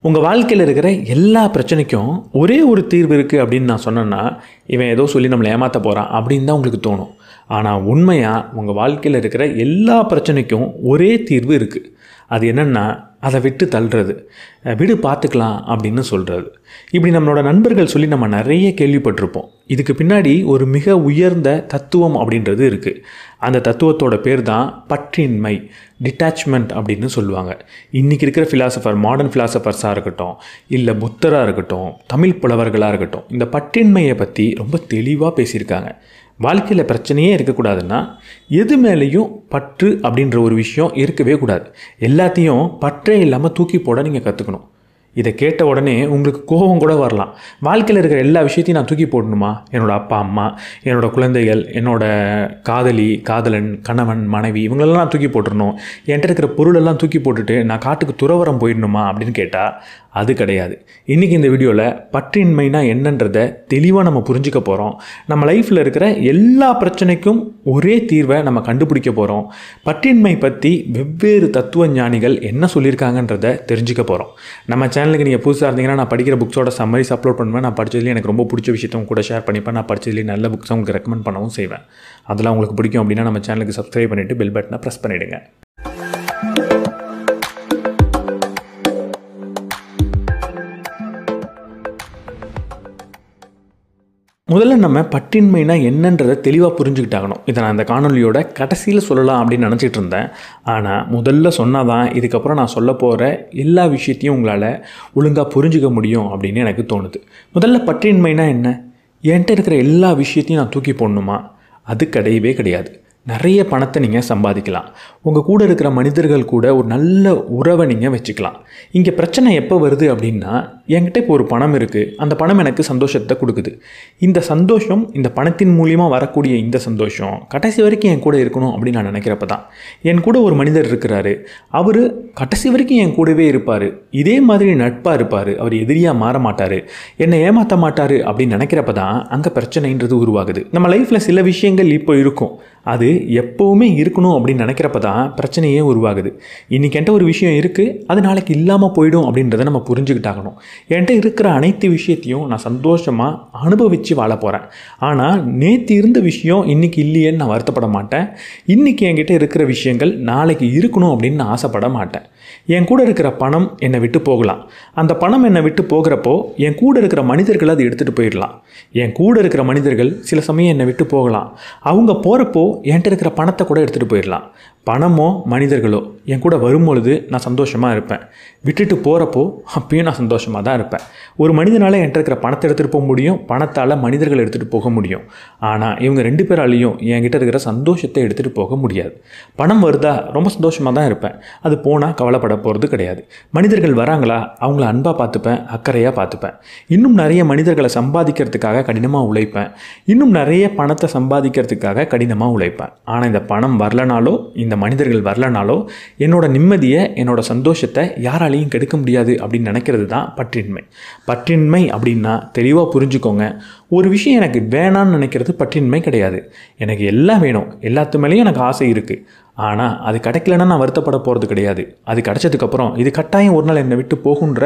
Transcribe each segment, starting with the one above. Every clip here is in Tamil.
உங்கள் வாழ்க்கையில் இருக்கிற எல்லா பிரச்சனைக்கும் ஒரே ஒரு தீர்வு இருக்குது அப்படின்னு நான் சொன்னேன்னா, இவன் ஏதோ சொல்லி நம்மளை ஏமாற்ற போகிறான் அப்படின்னு தான் உங்களுக்கு தோணும். ஆனால் உண்மையாக உங்கள் வாழ்க்கையில் இருக்கிற எல்லா பிரச்சனைக்கும் ஒரே தீர்வு இருக்குது. அது என்னென்னா, அதை விட்டு தள்ளுறது, விடு பார்த்துக்கலாம் அப்படின்னு சொல்கிறது. இப்படி நம்மளோட நண்பர்கள் சொல்லி நம்ம நிறைய கேள்விப்பட்டிருப்போம். இதுக்கு பின்னாடி ஒரு மிக உயர்ந்த தத்துவம் அப்படின்றது இருக்குது. அந்த தத்துவத்தோட பேர் தான் பற்றின்மை, டிட்டாச்மெண்ட் அப்படின்னு சொல்லுவாங்க. இன்றைக்கி இருக்கிற ஃபிலாசபர், மாடர்ன் ஃபிலாசபர்ஸாக இருக்கட்டும், இல்லை புத்தராக இருக்கட்டும், தமிழ் புலவர்களாக இருக்கட்டும், இந்த பற்றின்மையை பற்றி ரொம்ப தெளிவாக பேசியிருக்காங்க. வாழ்க்கையில் பிரச்சனையே இருக்கக்கூடாதுன்னா எது மேலேயும் பற்று அப்படின்ற ஒரு விஷயம் இருக்கவே கூடாது. எல்லாத்தையும் பற்றே இல்லாமல் தூக்கி போட நீங்கள் கற்றுக்கணும். இதை கேட்ட உடனே உங்களுக்கு கோபம் கூட வரலாம். வாழ்க்கையில் இருக்கிற எல்லா விஷயத்தையும் நான் தூக்கி போடணுமா? என்னோடய அப்பா அம்மா, என்னோடய குழந்தைகள், என்னோடய காதலி, காதலன், கணவன், மனைவி, இவங்களெல்லாம் நான் தூக்கி போட்டுடணும், என்கிட்ட இருக்கிற பொருளெல்லாம் தூக்கி போட்டுட்டு நான் காட்டுக்கு துறவரம் போயிடணுமா அப்படின்னு கேட்டால் அது கிடையாது. இன்றைக்கி இந்த வீடியோவில் பற்றின்மைனா என்னன்றதை தெளிவாக நம்ம புரிஞ்சுக்க போகிறோம். நம்ம லைஃப்பில் இருக்கிற எல்லா பிரச்சனைக்கும் ஒரே தீர்வை நம்ம கண்டுபிடிக்க போகிறோம். பற்றின்மை பற்றி வெவ்வேறு தத்துவ ஞானிகள் என்ன சொல்லியிருக்காங்கன்றதை தெரிஞ்சுக்க போகிறோம். நம்ம சேனலுக்கு நீங்கள் புதுசாக இருந்தீங்கன்னா, நான் படிக்கிற புக்ஸோட சம்மரிஸ் அப்லோட் பண்ணுவேன். நான் படித்ததுலேயே எனக்கு ரொம்ப பிடிச்ச விஷயத்தை கூட ஷேர் பண்ணிப்பேன். நான் படித்ததுலேயே நல்ல புக்ஸை உங்களுக்கு ரெக்கமெண்ட் பண்ணவும் செய்வேன். அதெல்லாம் உங்களுக்கு பிடிக்கும் அப்படின்னா நம்ம சேனலுக்கு சப்ஸ்கிரைப் பண்ணிவிட்டு பெல் பட்டனை ப்ரெஸ் பண்ணிவிடுங்க. முதல்ல நம்ம பற்றின்மைனா என்னன்றதை தெளிவாக புரிஞ்சுக்கிட்டாகணும். இதை நான் இந்த காணொலியோட கடைசியில் சொல்லலாம் அப்படின்னு நினச்சிட்டு இருந்தேன். ஆனால் முதல்ல சொன்னால் தான் இதுக்கப்புறம் நான் சொல்ல போகிற எல்லா விஷயத்தையும் உங்களால் ஒழுங்காக புரிஞ்சுக்க முடியும் அப்படின்னு எனக்கு தோணுது. முதல்ல பற்றின்மைனா என்ன? என்கிட்ட இருக்கிற எல்லா விஷயத்தையும் நான் தூக்கி போடணுமா? அது கிடையவே கிடையாது. நிறைய பணத்தை நீங்கள் சம்பாதிக்கலாம். உங்கள் கூட இருக்கிற மனிதர்கள் கூட ஒரு நல்ல உறவை நீங்கள் வச்சுக்கலாம். இங்கே பிரச்சனை எப்போ வருது அப்படின்னா, என்கிட்ட இப்போ ஒரு பணம் இருக்குது, அந்த பணம் எனக்கு சந்தோஷத்தை கொடுக்குது. இந்த சந்தோஷம், இந்த பணத்தின் மூலியமாக வரக்கூடிய இந்த சந்தோஷம் கடைசி வரைக்கும் என் கூட இருக்கணும் அப்படின்னு நான் நினைக்கிறப்ப தான். என் கூட ஒரு மனிதர் இருக்கிறாரு, அவர் கடைசி வரைக்கும் என் கூடவே இருப்பார், இதே மாதிரி நட்பாக இருப்பார், அவர் எதிரியாக மாற மாட்டார், என்னை ஏமாற்ற மாட்டார் அப்படின்னு நினைக்கிறப்ப தான் அங்கே பிரச்சனைன்றது உருவாகுது. நம்ம லைஃப்பில் சில விஷயங்கள் இப்போ இருக்கும், அது எப்போவுமே இருக்கணும் அப்படின்னு நினைக்கிறப்ப தான் பிரச்சனையே உருவாகுது. இன்றைக்கி என்கிட்ட ஒரு விஷயம் இருக்குது, அது நாளைக்கு இல்லாமல் போயிடும் அப்படின்றத நம்ம புரிஞ்சுக்கிட்டாகணும். என்கிட்ட இருக்கிற அனைத்து விஷயத்தையும் நான் சந்தோஷமாக அனுபவித்து வாழ போகிறேன். ஆனால் நேற்று இருந்த விஷயம் இன்றைக்கி இல்லையேன்னு நான் வருத்தப்பட மாட்டேன். இன்றைக்கி என்கிட்ட இருக்கிற விஷயங்கள் நாளைக்கு இருக்கணும் அப்படின்னு நான் ஆசைப்பட மாட்டேன். என் கூட இருக்கிற பணம் என்னை விட்டு போகலாம். அந்த பணம் என்னை விட்டு போகிறப்போ என் கூட இருக்கிற மனிதர்கள் அதை எடுத்துகிட்டு போயிடலாம். என் கூட இருக்கிற மனிதர்கள் சில சமயம் என்னை விட்டு போகலாம். அவங்க போகிறப்போ என்கிட்ட இருக்கிற பணத்தை கூட எடுத்துகிட்டு போயிடலாம். பணமோ மனிதர்களோ என் கூட வரும்பொழுது நான் சந்தோஷமாக இருப்பேன். விட்டுட்டு போகிறப்போ அப்பயும் நான் சந்தோஷமாக தான் இருப்பேன். ஒரு மனிதனால் என்கிட்ட இருக்கிற பணத்தை எடுத்துகிட்டு போக முடியும், பணத்தால் மனிதர்கள் எடுத்துகிட்டு போக முடியும். ஆனால் இவங்க ரெண்டு பேராலையும் என்கிட்ட இருக்கிற சந்தோஷத்தை எடுத்துகிட்டு போக முடியாது. பணம் வருதா, ரொம்ப சந்தோஷமாக தான் இருப்பேன், அது போனால் கவலைப்பட போகிறது கிடையாது. மனிதர்கள் வராங்களா, அவங்கள அன்பாக பார்த்துப்பேன், அக்கறையாக பார்த்துப்பேன். இன்னும் நிறைய மனிதர்களை சம்பாதிக்கிறதுக்காக கடினமாக உழைப்பேன். இன்னும் நிறைய பணத்தை சம்பாதிக்கிறதுக்காக கடினமாக உழைப்பேன். ஆனால் இந்த பணம் வரலனாலோ, இந்த மனிதர்கள் வரலனாலோ என்னோட நிம்மதியை, என்னோட சந்தோஷத்தை யாராலையும் கெடுக்க முடியாது அப்படின்னு நினைக்கிறது தான் பற்றின்மை. பற்றின்மை அப்படின்னா தெளிவாக புரிஞ்சுக்கோங்க. ஒரு விஷயம் எனக்கு வேணான்னு நினைக்கிறது பற்றின்மை கிடையாது. எனக்கு எல்லாம் வேணும், எல்லாத்து மேலேயும் எனக்கு ஆசை இருக்குது, ஆனால் அது கிடைக்கலன்னா நான் வருத்தப்பட போகிறது கிடையாது. அது கிடைச்சதுக்கப்புறம் இது கட்டாயம் ஒரு நாள் என்னை விட்டு போகுன்ற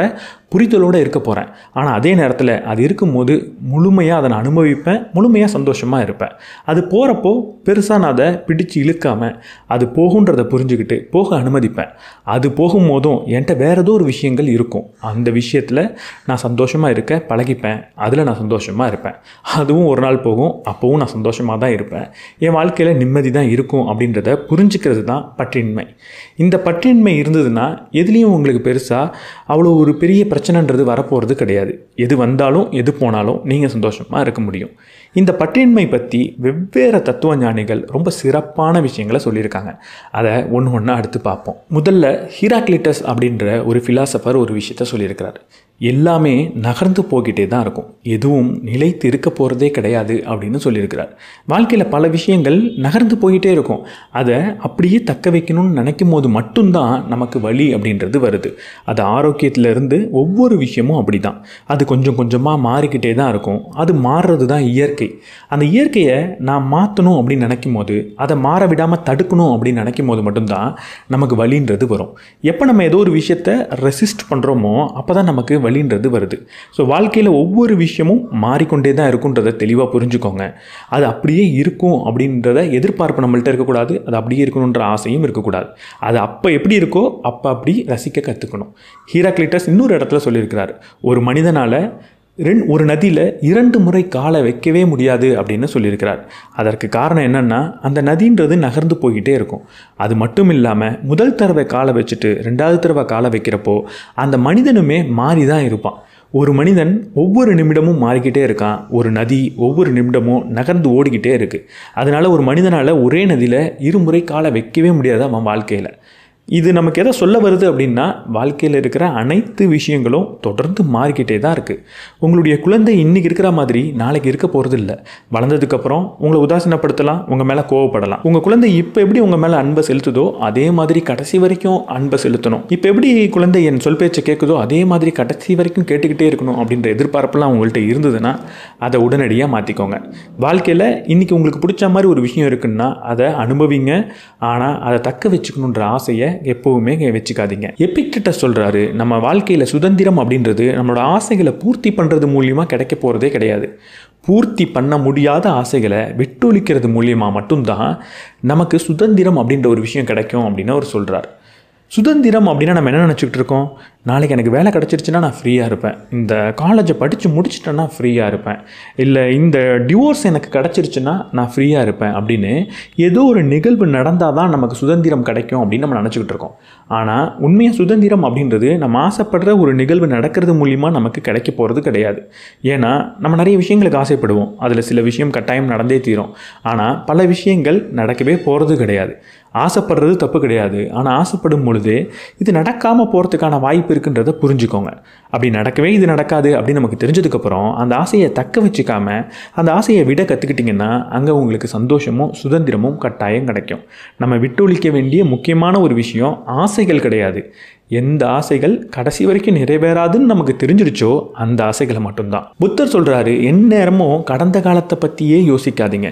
புரிதலோடு இருக்க போகிறேன். ஆனால் அதே நேரத்தில் அது இருக்கும்போது முழுமையாக அதை நான் அனுபவிப்பேன், முழுமையாக சந்தோஷமாக இருப்பேன். அது போகிறப்போ பெருசாக நான் அதை பிடிச்சு இழுக்காமல் அது போகுன்றதை புரிஞ்சுக்கிட்டு போக அனுமதிப்பேன். அது போகும்போதும் என்கிட்ட வேறு ஏதோ ஒரு விஷயங்கள் இருக்கும், அந்த விஷயத்தில் நான் சந்தோஷமாக இருக்க பழகிப்பேன், அதில் நான் சந்தோஷமாக இருப்பேன். அதுவும் ஒரு நாள் போகும், அப்போவும் நான் சந்தோஷமாக தான் இருப்பேன். என் வாழ்க்கையில் நிம்மதி தான் இருக்கும் அப்படின்றத புரிஞ்சுக்கிறது தான் பற்றின்மை. இந்த பற்றின்மை இருந்ததுன்னா எதுலேயும் உங்களுக்கு பெருசாக அவ்வளோ ஒரு பெரிய பிரச்சனைன்றது வரப்போகிறது கிடையாது. எது வந்தாலும் எது போனாலும் நீங்கள் சந்தோஷமாக இருக்க முடியும். இந்த பற்றின்மை பற்றி வெவ்வேறு தத்துவ ஞானிகள் ரொம்ப சிறப்பான விஷயங்களை சொல்லியிருக்காங்க. அதை ஒன்று ஒன்றா அடுத்து பார்ப்போம். முதல்ல ஹீராக்லிட்டஸ் அப்படின்ற ஒரு ஃபிலாசபர் ஒரு விஷயத்த சொல்லியிருக்கிறார். எல்லாமே நகர்ந்து போய்கிட்டே தான் இருக்கும், எதுவும் நிலைத்து இருக்க போகிறதே கிடையாது அப்படின்னு சொல்லியிருக்கிறார். வாழ்க்கையில் பல விஷயங்கள் நகர்ந்து போய்கிட்டே இருக்கும், அதை அப்படியே தக்க வைக்கணும்னு நினைக்கும் போது மட்டும்தான் நமக்கு வலி அப்படின்றது வருது. அது ஆரோக்கியத்திலேருந்து ஒவ்வொரு விஷயமும் அப்படி தான். அது கொஞ்சம் கொஞ்சமாக மாறிக்கிட்டே தான் இருக்கும். அது மாறுறது தான் இயற்கை. அந்த இயற்கையை நான் மாற்றணும் அப்படின்னு நினைக்கும் போது, அதை மாற விடாமல் தடுக்கணும் அப்படின்னு நினைக்கும் போது மட்டும்தான் நமக்கு வலின்றது வரும். எப்போ நம்ம ஏதோ ஒரு விஷயத்தை ரெசிஸ்ட் பண்ணுறோமோ அப்போ தான் நமக்கு வலின்றது வருது. ஸோ வாழ்க்கையில் ஒவ்வொரு விஷயமும் மாறிக்கொண்டே தான் இருக்குன்றதை தெளிவாக புரிஞ்சுக்கோங்க. அது அப்படியே இருக்கும் அப்படின்றத எதிர்பார்ப்பு நம்மள்ட்ட இருக்கக்கூடாது. அது அப்படியே இருக்கணுன்ற ஆசையும் இருக்கக்கூடாது. அது அப்போ எப்படி இருக்கோ அப்போ அப்படி ரசிக்க கற்றுக்கணும். ஹீராக்ளிட்டஸ் இன்னொரு இடத்துல சொல்லியிருக்கிறார், ஒரு மனிதனால் ஒரு நதியில் 2 முறை காலை வைக்கவே முடியாது அப்படின்னு சொல்லியிருக்கிறார். அதற்கு காரணம் என்னென்னா, அந்த நதின்றது நகர்ந்து போய்கிட்டே இருக்கும். அது மட்டும் இல்லாமல் முதல் தடவை காலை வச்சுட்டு 2வது தடவை காலை வைக்கிறப்போ அந்த மனிதனுமே மாறி தான் இருப்பான். ஒரு மனிதன் ஒவ்வொரு நிமிடமும் மாறிக்கிட்டே இருக்கான். ஒரு நதி ஒவ்வொரு நிமிடமும் நகர்ந்து ஓடிக்கிட்டே இருக்குது. அதனால் ஒரு மனிதனால் ஒரே நதியில் 2 முறை காலை வைக்கவே முடியாது அவன் வாழ்க்கையில். இது நமக்கு எதை சொல்ல வருது அப்படின்னா, வாழ்க்கையில் இருக்கிற அனைத்து விஷயங்களும் தொடர்ந்து மாறிக்கிட்டே தான் இருக்குது. உங்களுடைய குழந்தை இன்றைக்கி இருக்கிற மாதிரி நாளைக்கு இருக்க போகிறது இல்லை. வளர்ந்ததுக்கப்புறம் உங்களை உதாசீனப்படுத்தலாம், உங்கள் மேலே கோவப்படலாம். உங்கள் குழந்தை இப்போ எப்படி உங்கள் மேலே அன்பை செலுத்துதோ அதே மாதிரி கடைசி வரைக்கும் அன்பை செலுத்தணும். இப்போ எப்படி குழந்தை என் சொல் பேச்சை கேட்குதோ அதே மாதிரி கடைசி வரைக்கும் கேட்டுக்கிட்டே இருக்கணும் அப்படின்ற எதிர்பார்ப்பெல்லாம் உங்கள்கிட்ட இருந்ததுன்னா அதை உடனடியாக மாற்றிக்கோங்க. வாழ்க்கையில் இன்றைக்கி உங்களுக்கு பிடிச்ச மாதிரி ஒரு விஷயம் இருக்குன்னா அதை அனுபவிங்க. ஆனால் அதை தக்க வச்சுக்கணுன்ற ஆசையை எப்பவுமே வச்சுக்காதீங்க. எபிக்டஸ் சொல்றாரு, நம்ம வாழ்க்கையில சுதந்திரம் அப்படின்றது நம்மளோட ஆசைகளை பூர்த்தி பண்றது மூலியமா கிடைக்க போறதே கிடையாது. பூர்த்தி பண்ண முடியாத ஆசைகளை விட்டொழிக்கிறது மூலியமா மட்டும்தான் நமக்கு சுதந்திரம் அப்படின்ற ஒரு விஷயம் கிடைக்கும் அப்படின்னு அவர் சொல்றார். சுதந்திரம் அப்படின்னா நம்ம என்ன நினச்சிக்கிட்டு இருக்கோம், நாளைக்கு எனக்கு வேலை கிடச்சிருச்சுன்னா நான் ஃப்ரீயாக இருப்பேன், இந்த காலேஜை படித்து முடிச்சிட்டேன்னா ஃப்ரீயாக இருப்பேன், இல்லை இந்த டிவோர்ஸ் எனக்கு கிடச்சிருச்சுன்னா நான் ஃப்ரீயாக இருப்பேன் அப்படின்னு ஏதோ ஒரு நிகழ்வு நடந்தால் தான் நமக்கு சுதந்திரம் கிடைக்கும் அப்படின்னு நம்ம நினச்சிக்கிட்டு இருக்கோம். ஆனால் உண்மையாக சுதந்திரம் அப்படின்றது நம்ம ஆசைப்படுற ஒரு நிகழ்வு நடக்கிறது மூலிமா நமக்கு கிடைக்க போகிறது கிடையாது. ஏன்னா நம்ம நிறைய விஷயங்களுக்கு ஆசைப்படுவோம், அதில் சில விஷயம் கட்டாயம் நடந்தே தீரும். ஆனால் பல விஷயங்கள் நடக்கவே போகிறது கிடையாது. ஆசைப்படுறது தப்பு கிடையாது, ஆனால் ஆசைப்படும் பொழுது இது நடக்காமல் போகிறதுக்கான வாய்ப்பு இருக்குன்றதை புரிஞ்சுக்கோங்க. அப்படி நடக்கவே இது நடக்காது அப்படின்னு நமக்கு தெரிஞ்சதுக்கப்புறம் அந்த ஆசையை தக்க வச்சுக்காம அந்த ஆசையை விட கற்றுக்கிட்டிங்கன்னா அங்கே உங்களுக்கு சந்தோஷமும் சுதந்திரமும் கட்டாயம் கிடைக்கும். நம்ம விட்டொழிக்க வேண்டிய முக்கியமான ஒரு விஷயம் ஆசைகள் கிடையாது. எந்த ஆசைகள் கடைசி வரைக்கும் நிறைவேறாதுன்னு நமக்கு தெரிஞ்சிருச்சோ அந்த ஆசைகளை மட்டும்தான். புத்தர் சொல்கிறாரு, எந்நேரமும் கடந்த காலத்தை பற்றியே யோசிக்காதீங்க,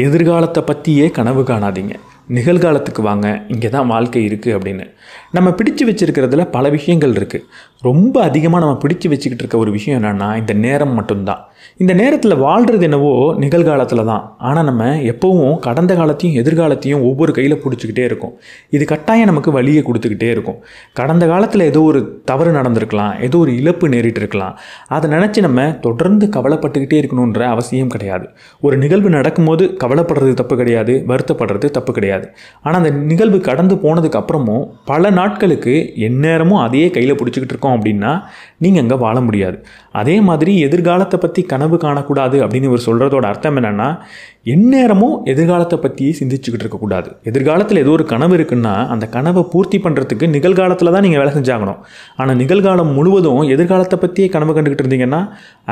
எதிர்காலத்தை பற்றியே கனவு காணாதீங்க, நிகழ்காலத்துக்கு வாங்க, இங்கே தான் வாழ்க்கை இருக்குது அப்படின்னு. நம்ம பிடிச்சு வச்சுருக்கிறதுல பல விஷயங்கள் இருக்குது. ரொம்ப அதிகமாக நம்ம பிடிச்சு வச்சுக்கிட்டு இருக்க ஒரு விஷயம் என்னென்னா இந்த நேரம் மட்டும்தான். இந்த நேரத்தில் வாழ்கிறது என்னவோ நிகழ்காலத்தில் தான். ஆனால் நம்ம எப்போவும் கடந்த காலத்தையும் எதிர்காலத்தையும் ஒவ்வொரு கையில் பிடிச்சிக்கிட்டே இருக்கும். இது கட்டாயம் நமக்கு வலியை கொடுத்துக்கிட்டே இருக்கும். கடந்த காலத்தில் ஏதோ ஒரு தவறு நடந்திருக்கலாம், ஏதோ ஒரு இழப்பு நேரிட்டு இருக்கலாம். அதை நினச்சி நம்ம தொடர்ந்து கவலைப்பட்டுக்கிட்டே இருக்கணுன்ற அவசியம் கிடையாது. ஒரு நிகழ்வு நடக்கும்போது கவலைப்படுறது தப்பு கிடையாது, வருத்தப்படுறது தப்பு கிடையாது. ஆனால் அந்த நிகழ்வு கடந்து போனதுக்கு அப்புறமும் பல நாட்களுக்கு எந்நேரமும் அதையே கையில் பிடிச்சிக்கிட்டு இருக்கோம் அப்படின்னா நீங்கள் அங்கே வாழ முடியாது. அதே மாதிரி எதிர்காலத்தை பற்றி கனவு காணக்கூடாது அப்படின்னு இவர் சொல்கிறதோட அர்த்தம் என்னென்னா, எந்நேரமும் எதிர்காலத்தை பற்றியே சிந்திச்சுக்கிட்டு இருக்கக்கூடாது. எதிர்காலத்தில் ஏதோ ஒரு கனவு இருக்குன்னா அந்த கனவை பூர்த்தி பண்ணுறதுக்கு நிகழ்காலத்தில் தான் நீங்கள் வேலை செஞ்சாகணும். ஆனால் நிகழ்காலம் முழுவதும் எதிர்காலத்தை பற்றியே கனவு கண்டுக்கிட்டு இருந்தீங்கன்னா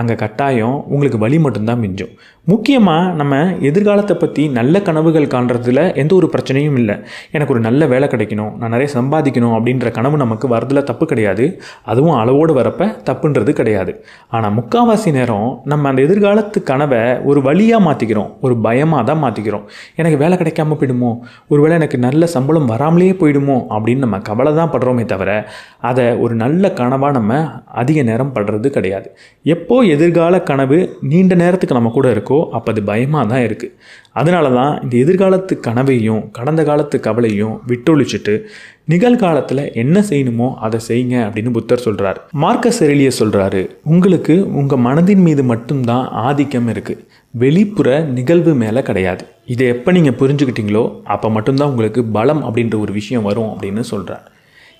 அங்கே கட்டாயம் உங்களுக்கு வலி மட்டும்தான் மிஞ்சும். முக்கியமாக நம்ம எதிர்காலத்தை பற்றி நல்ல கனவுகள் காண்றதுல எந்த ஒரு பிரச்சனையும் இல்லை. எனக்கு ஒரு நல்ல வேலை கிடைக்கணும், நான் நிறைய சம்பாதிக்கணும் அப்படின்ற கனவு நமக்கு வரதுல தப்பு கிடையாது. அதுவும் அளவோடு வரப்ப தப்புன்றது கிடையாது. ஆனால் முக்கால்வாசி நேரம் நம்ம அந்த எதிர்காலத்து கனவை ஒரு வழியாக மாற்றிக்கிறோம், ஒரு பயமாக தான் மாற்றிக்கிறோம். எனக்கு வேலை கிடைக்காம போயிடுமோ, ஒருவேளை எனக்கு நல்ல சம்பளம் வராமலே போயிடுமோ அப்படின்னு நம்ம கவலை தான் படுறோமே தவிர அதை ஒரு நல்ல கனவாக நம்ம அதிக நேரம் படுறது கிடையாது. எப்போ எதிர்கால கனவு நீண்ட நேரத்துக்கு நம்ம கூட இருக்கோ அப்போ அது பயமாக தான் இருக்குது. அதனால தான் இந்த எதிர்காலத்து கனவையும் கடந்த காலத்து கவலையும் விட்டொழிச்சிட்டு நிகழ்காலத்தில் என்ன செய்யணுமோ அதை செய்யுங்க அப்படின்னு புத்தர் சொல்கிறார். மார்க்கஸ் எரேலியஸ் சொல்கிறாரு, உங்களுக்கு உங்கள் மனதின் மீது மட்டும்தான் ஆதிக்கம் இருக்குது, வெளிப்புற நிகழ்வு மேலே கிடையாது. இதை எப்போ நீங்கள் புரிஞ்சுக்கிட்டீங்களோ அப்போ மட்டும்தான் உங்களுக்கு பலம் அப்படின்ற ஒரு விஷயம் வரும் அப்படின்னு சொல்கிறார்.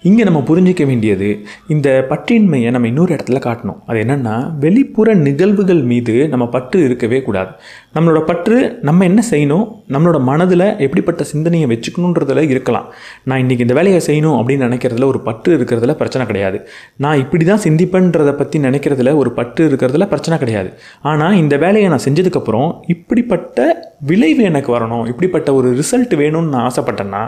இங்கே நம்ம புரிஞ்சிக்க வேண்டியது, இந்த பற்றின்மையை நம்ம இன்னொரு இடத்துல காட்டணும். அது என்னென்னா, வெளிப்புற நிகழ்வுகள் மீது நம்ம பற்று இருக்கவே கூடாது. நம்மளோட பற்று நம்ம என்ன செய்யணும், நம்மளோட மனதில் எப்படிப்பட்ட சிந்தனையை வச்சுக்கணுன்றதில் இருக்கலாம். நான் இன்றைக்கி இந்த வேலையை செய்யணும் அப்படின்னு நினைக்கிறதுல ஒரு பற்று இருக்கிறதுல பிரச்சனை கிடையாது. நான் இப்படி தான் சிந்திப்பேன்றதை பற்றி நினைக்கிறதுல ஒரு பற்று இருக்கிறதுல பிரச்சனை கிடையாது. ஆனால் இந்த வேலையை நான் செஞ்சதுக்கப்புறம் இப்படிப்பட்ட விளைவு எனக்கு வரணும், இப்படிப்பட்ட ஒரு ரிசல்ட் வேணும்னு நான் ஆசைப்பட்டேன்னா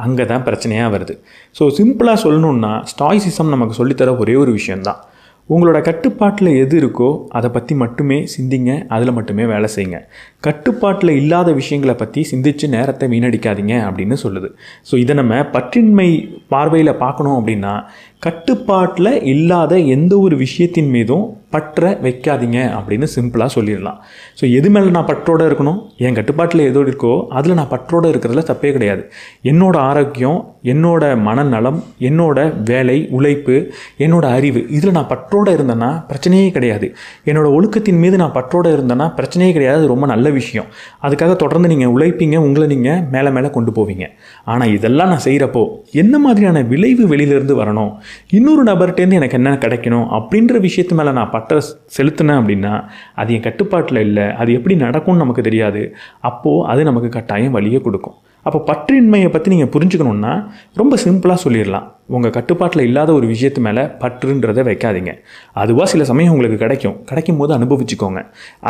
அங்கே தான் பிரச்சனையாக வருது. ஸோ சிம்பிளாக சொல்லணுன்னா, ஸ்டாய்சிசம் நமக்கு சொல்லித்தர ஒரே ஒரு விஷயந்தான். உங்களோட கட்டுப்பாட்டில் எது இருக்கோ அதை பற்றி மட்டுமே சிந்திங்க, அதில் மட்டுமே வேலை செய்யுங்க. கட்டுப்பாட்டில் இல்லாத விஷயங்களை பற்றி சிந்தித்து நேரத்தை வீணடிக்காதீங்க அப்படின்னு சொல்லுது. ஸோ இதை நம்ம பற்றின்மை பார்வையில் பார்க்கணும் அப்படின்னா, கட்டுப்பாட்டில் இல்லாத எந்த ஒரு விஷயத்தின் மீதும் பற்ற வைக்காதீங்க அப்படின்னு சிம்பிளாக சொல்லிடலாம். ஸோ எது மேலே நான் பற்றோடு இருக்கணும், என் கட்டுப்பாட்டில் எதோ இருக்கோ அதில் நான் பற்றோடு இருக்கிறதுல தப்பே கிடையாது. என்னோடய ஆரோக்கியம், என்னோட மனநலம், என்னோட வேலை, உழைப்பு, என்னோட அறிவு, இதில் நான் பற்றோடு இருந்தேன்னா பிரச்சனையே கிடையாது. என்னோடய ஒழுக்கத்தின் மீது நான் பற்றோடு இருந்தேன்னா பிரச்சனையே கிடையாது. அது ரொம்ப நல்ல விஷயம். அதுக்காக தொடர்ந்து நீங்கள் உழைப்பீங்க, உங்களை நீங்கள் மேலே மேலே கொண்டு போவீங்க. ஆனால் இதெல்லாம் நான் செய்கிறப்போ என்ன மாதிரியான விளைவு வெளியிலேருந்து வரணும், இன்னொரு நபர்கிட்டேருந்து எனக்கு என்ன கிடைக்கணும் அப்படின்ற விஷயத்து மேலே நான் பற்ற செலுத்தினேன் அப்படின்னா அது என் கட்டுப்பாட்டில் இல்லை, அது எப்படி நடக்கும்னு நமக்கு தெரியாது. அப்போது அது நமக்கு கட்டாயம் வழியை கொடுக்கும். அப்போ பற்றின்மையை பற்றி நீங்கள் புரிஞ்சுக்கணுன்னா ரொம்ப சிம்பிளாக சொல்லிடலாம். உங்கள் கட்டுப்பாட்டில் இல்லாத ஒரு விஷயத்து மேலே பற்றுன்றதை வைக்காதீங்க. அதுவாக சில சமயம் உங்களுக்கு கிடைக்கும் போது அனுபவிச்சுக்கோங்க.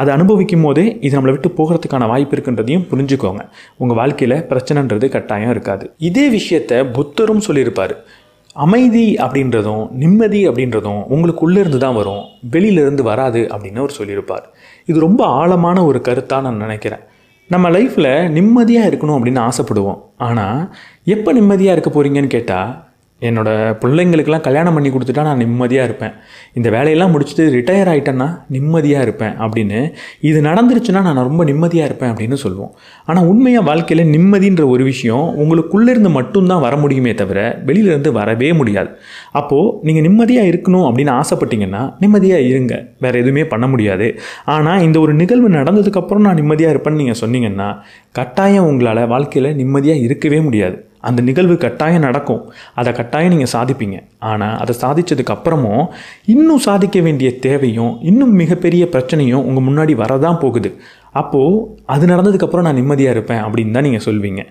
அதை அனுபவிக்கும் போதே இது நம்மளை விட்டு போகிறதுக்கான வாய்ப்பு இருக்குன்றதையும் புரிஞ்சுக்கோங்க. உங்கள் வாழ்க்கையில் பிரச்சனைன்றது கட்டாயம் இருக்காது. இதே விஷயத்தை புத்தரும் சொல்லியிருப்பார். அமைதி அப்படின்றதும் நிம்மதி அப்படின்றதும் உங்களுக்குள்ளே இருந்து தான் வரும், வெளியிலேருந்து வராது அப்படின்னு அவர் சொல்லியிருப்பார். இது ரொம்ப ஆழமான ஒரு கருத்தாக நான் நினைக்கிறேன். நம்ம லைஃப்பில் நிம்மதியாக இருக்கணும் அப்படின்னு ஆசைப்படுவோம். ஆனால் எப்போ நிம்மதியாக இருக்க போகிறீங்கன்னு கேட்டால், என்னோடய பிள்ளைங்களுக்கெல்லாம் கல்யாணம் பண்ணி கொடுத்துட்டா நான் நிம்மதியாக இருப்பேன், இந்த வேலையெல்லாம் முடிச்சுட்டு ரிட்டையர் ஆகிட்டேன்னா நிம்மதியாக இருப்பேன் அப்படின்னு, இது நடந்துருச்சுன்னா நான் ரொம்ப நிம்மதியாக இருப்பேன் அப்படின்னு சொல்லுவோம். ஆனால் உண்மையாக வாழ்க்கையில் நிம்மதின்ற ஒரு விஷயம் உங்களுக்குள்ளேருந்து மட்டும்தான் வர முடியுமே தவிர வெளியிலேருந்து வரவே முடியாது. அப்போது நீங்கள் நிம்மதியாக இருக்கணும் அப்படின்னு ஆசைப்பட்டீங்கன்னா நிம்மதியாக இருங்க, வேறு எதுவுமே பண்ண முடியாது. ஆனால் இந்த ஒரு நிகழ்வு நடந்ததுக்கப்புறம் நான் நிம்மதியாக இருப்பேன்னு நீங்கள் சொன்னீங்கன்னா கட்டாயம் உங்களால் வாழ்க்கையில் நிம்மதியாக இருக்கவே முடியாது. அந்த நிகழ்வு கட்டாயம் நடக்கும், அதை கட்டாயம் நீங்கள் சாதிப்பீங்க. ஆனால் அதை சாதித்ததுக்கு அப்புறமும் இன்னும் சாதிக்க வேண்டிய தேவையும் இன்னும் மிகப்பெரிய பிரச்சனையும் உங்கள் முன்னாடி வரதான் போகுது. அப்போது அது நடந்ததுக்கப்புறம் நான் நிம்மதியாக இருப்பேன் அப்படின்னு தான் நீங்கள் சொல்வீங்க.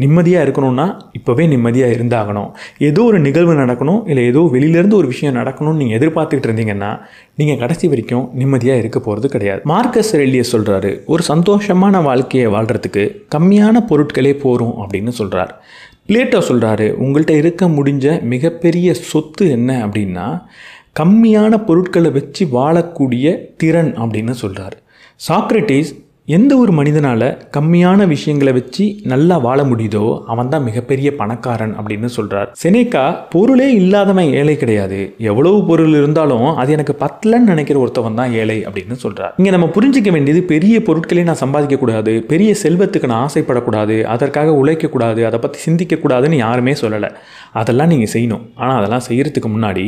நிம்மதியாக இருக்கணும்னா இப்போவே நிம்மதியாக இருந்தாகணும். ஏதோ ஒரு நிகழ்வு நடக்கணும், இல்லை ஏதோ வெளியிலேருந்து ஒரு விஷயம் நடக்கணும்னு நீங்கள் எதிர்பார்த்துக்கிட்டு இருந்தீங்கன்னா நீங்கள் கடைசி வரைக்கும் நிம்மதியாக இருக்க போகிறது கிடையாது. மார்க்கஸ் ரெல்லியஸ் சொல்கிறாரு, ஒரு சந்தோஷமான வாழ்க்கையை வாழ்கிறதுக்கு கம்மியான பொருட்களே போகும் அப்படின்னு சொல்கிறார். பிளேட்டோ சொல்கிறாரு, உங்கள்கிட்ட இருக்க முடிஞ்ச மிகப்பெரிய சொத்து என்ன அப்படின்னா கம்மியான பொருட்களை வச்சு வாழக்கூடிய திறன் அப்படின்னு சொல்கிறார். சாக்ரட்டிஸ், எந்த ஒரு மனிதனால் கம்மியான விஷயங்களை வச்சு நல்லா வாழ முடியுதோ அவன் தான் மிகப்பெரிய பணக்காரன் அப்படின்னு சொல்கிறார். செனேக்கா, பொருளே இல்லாதவன் ஏழை கிடையாது, எவ்வளவு பொருள் இருந்தாலும் அது எனக்கு பத்தலன்னு நினைக்கிற ஒருத்தவன் தான் ஏழை அப்படின்னு சொல்கிறார். இங்கே நம்ம புரிஞ்சிக்க வேண்டியது, பெரிய பொருட்களே நான் சம்பாதிக்கக்கூடாது, பெரிய செல்வத்துக்கு நான் ஆசைப்படக்கூடாது, அதற்காக உழைக்கக்கூடாது, அதை பற்றி சிந்திக்கக்கூடாதுன்னு யாருமே சொல்லலை. அதெல்லாம் நீங்கள் செய்யணும். ஆனால் அதெல்லாம் செய்கிறதுக்கு முன்னாடி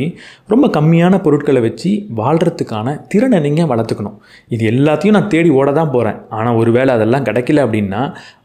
ரொம்ப கம்மியான பொருட்களை வச்சு வாழ்கிறதுக்கான திறனை நீங்கள் வளர்த்துக்கணும். இது எல்லாத்தையும் நான் தேடி ஓட தான் போகிறேன், ஆனால் ஒருவேளை அதெல்லாம் கிடைக்கல அப்படின்னா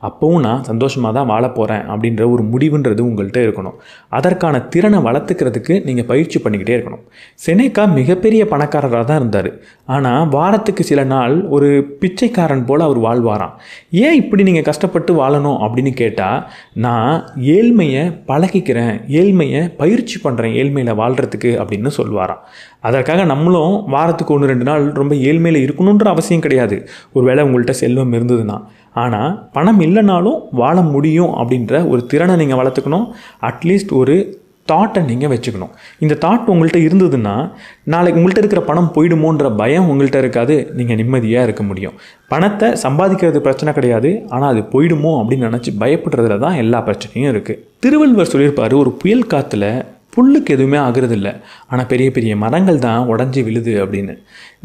அப்போவும் நான் சந்தோஷமாக தான் வாழ போகிறேன் அப்படின்ற ஒரு முடிவுன்றது உங்கள்கிட்ட இருக்கணும். அதற்கான திறனை வளர்த்துக்கிறதுக்கு நீங்கள் பயிற்சி பண்ணிக்கிட்டே இருக்கணும். செனேக்கா மிகப்பெரிய பணக்காரராக தான் இருந்தார். ஆனால் வாரத்துக்கு சில நாள் ஒரு பிச்சைக்காரன் போல் அவர் வாழ்வாராம். ஏன் இப்படி நீங்கள் கஷ்டப்பட்டு வாழணும் அப்படின்னு கேட்டால், நான் ஏழ்மையை பழகிக்கிறேன், ஏழ்மையை பயிற்சி பண்ணுறேன் ஏழ்மையில் வாழ்கிறதுக்கு அப்படின்னு சொல்வாராம். அதற்காக நம்மளும் வாரத்துக்கு 1-2 நாள் ரொம்ப ஏழ்மையில் இருக்கணுன்ற அவசியம் கிடையாது. ஒருவேளை உங்கள்கிட்ட செல்வம் இருந்ததுன்னா. ஆனால் பணம் இல்லைனாலும் வாழ முடியும் அப்படின்ற ஒரு திறனை நீங்கள் வளர்த்துக்கணும். அட்லீஸ்ட் ஒரு தாட்டை நீங்கள் வச்சுக்கணும். இந்த தாட் உங்கள்கிட்ட இருந்ததுன்னா நாளைக்கு உங்கள்கிட்ட இருக்கிற பணம் போயிடுமோன்ற பயம் உங்கள்கிட்ட இருக்காது, நீங்கள் நிம்மதியாக இருக்க முடியும். பணத்தை சம்பாதிக்கிறது பிரச்சனை கிடையாது, ஆனால் அது போயிடுமோ அப்படின்னு நினச்சி பயப்படுறதுல தான் எல்லா பிரச்சனையும் இருக்குது. திருவள்ளுவர் சொல்லியிருப்பார், ஒரு புயல் காற்றுல புல்லுக்கு எதுவுமே ஆகுறதில்ல, ஆனால் பெரிய பெரிய மரங்கள் தான் உடஞ்சி விழுது அப்படின்னு.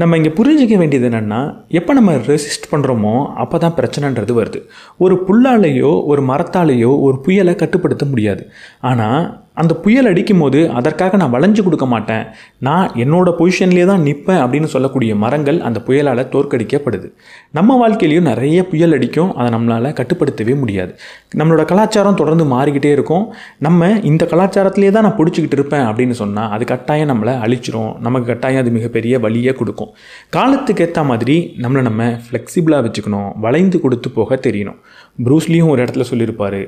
நம்ம இங்கே புரிஞ்சிக்க வேண்டியது என்னென்னா, எப்போ நம்ம ரெசிஸ்ட் பண்ணுறோமோ அப்போ தான் பிரச்சனைன்றது வருது. ஒரு புல்லாலேயோ ஒரு மரத்தாலேயோ ஒரு புயலை கட்டுப்படுத்த முடியாது. ஆனால் அந்த புயல் அடிக்கும் போது அதற்காக நான் வளைஞ்சு கொடுக்க மாட்டேன், நான் என்னோட பொசிஷன்லேயே தான் நிற்பேன் அப்படின்னு சொல்லக்கூடிய மரங்கள் அந்த புயலால் தோற்கடிக்கப்படுது. நம்ம வாழ்க்கையிலையும் நிறைய புயல் அடிக்கும், அதை நம்மளால் கட்டுப்படுத்தவே முடியாது. நம்மளோட கலாச்சாரம் தொடர்ந்து மாறிக்கிட்டே இருக்கும். நம்ம இந்த கலாச்சாரத்திலே தான் நான் பிடிச்சிக்கிட்டு இருப்பேன் அப்படின்னு சொன்னால் அது கட்டாயம் நம்மளை அழிச்சிரும், நமக்கு கட்டாயம் அது மிகப்பெரிய வலியை கொடுக்கும். காலத்துக்கு ஏற்ற மாதிரி நம்மளை நம்ம ஃப்ளெக்சிபிளாக வச்சுக்கணும், வளைந்து கொடுத்து போக தெரியணும். ப்ரூஸ்லியும் ஒரு இடத்துல சொல்லியிருப்பார்,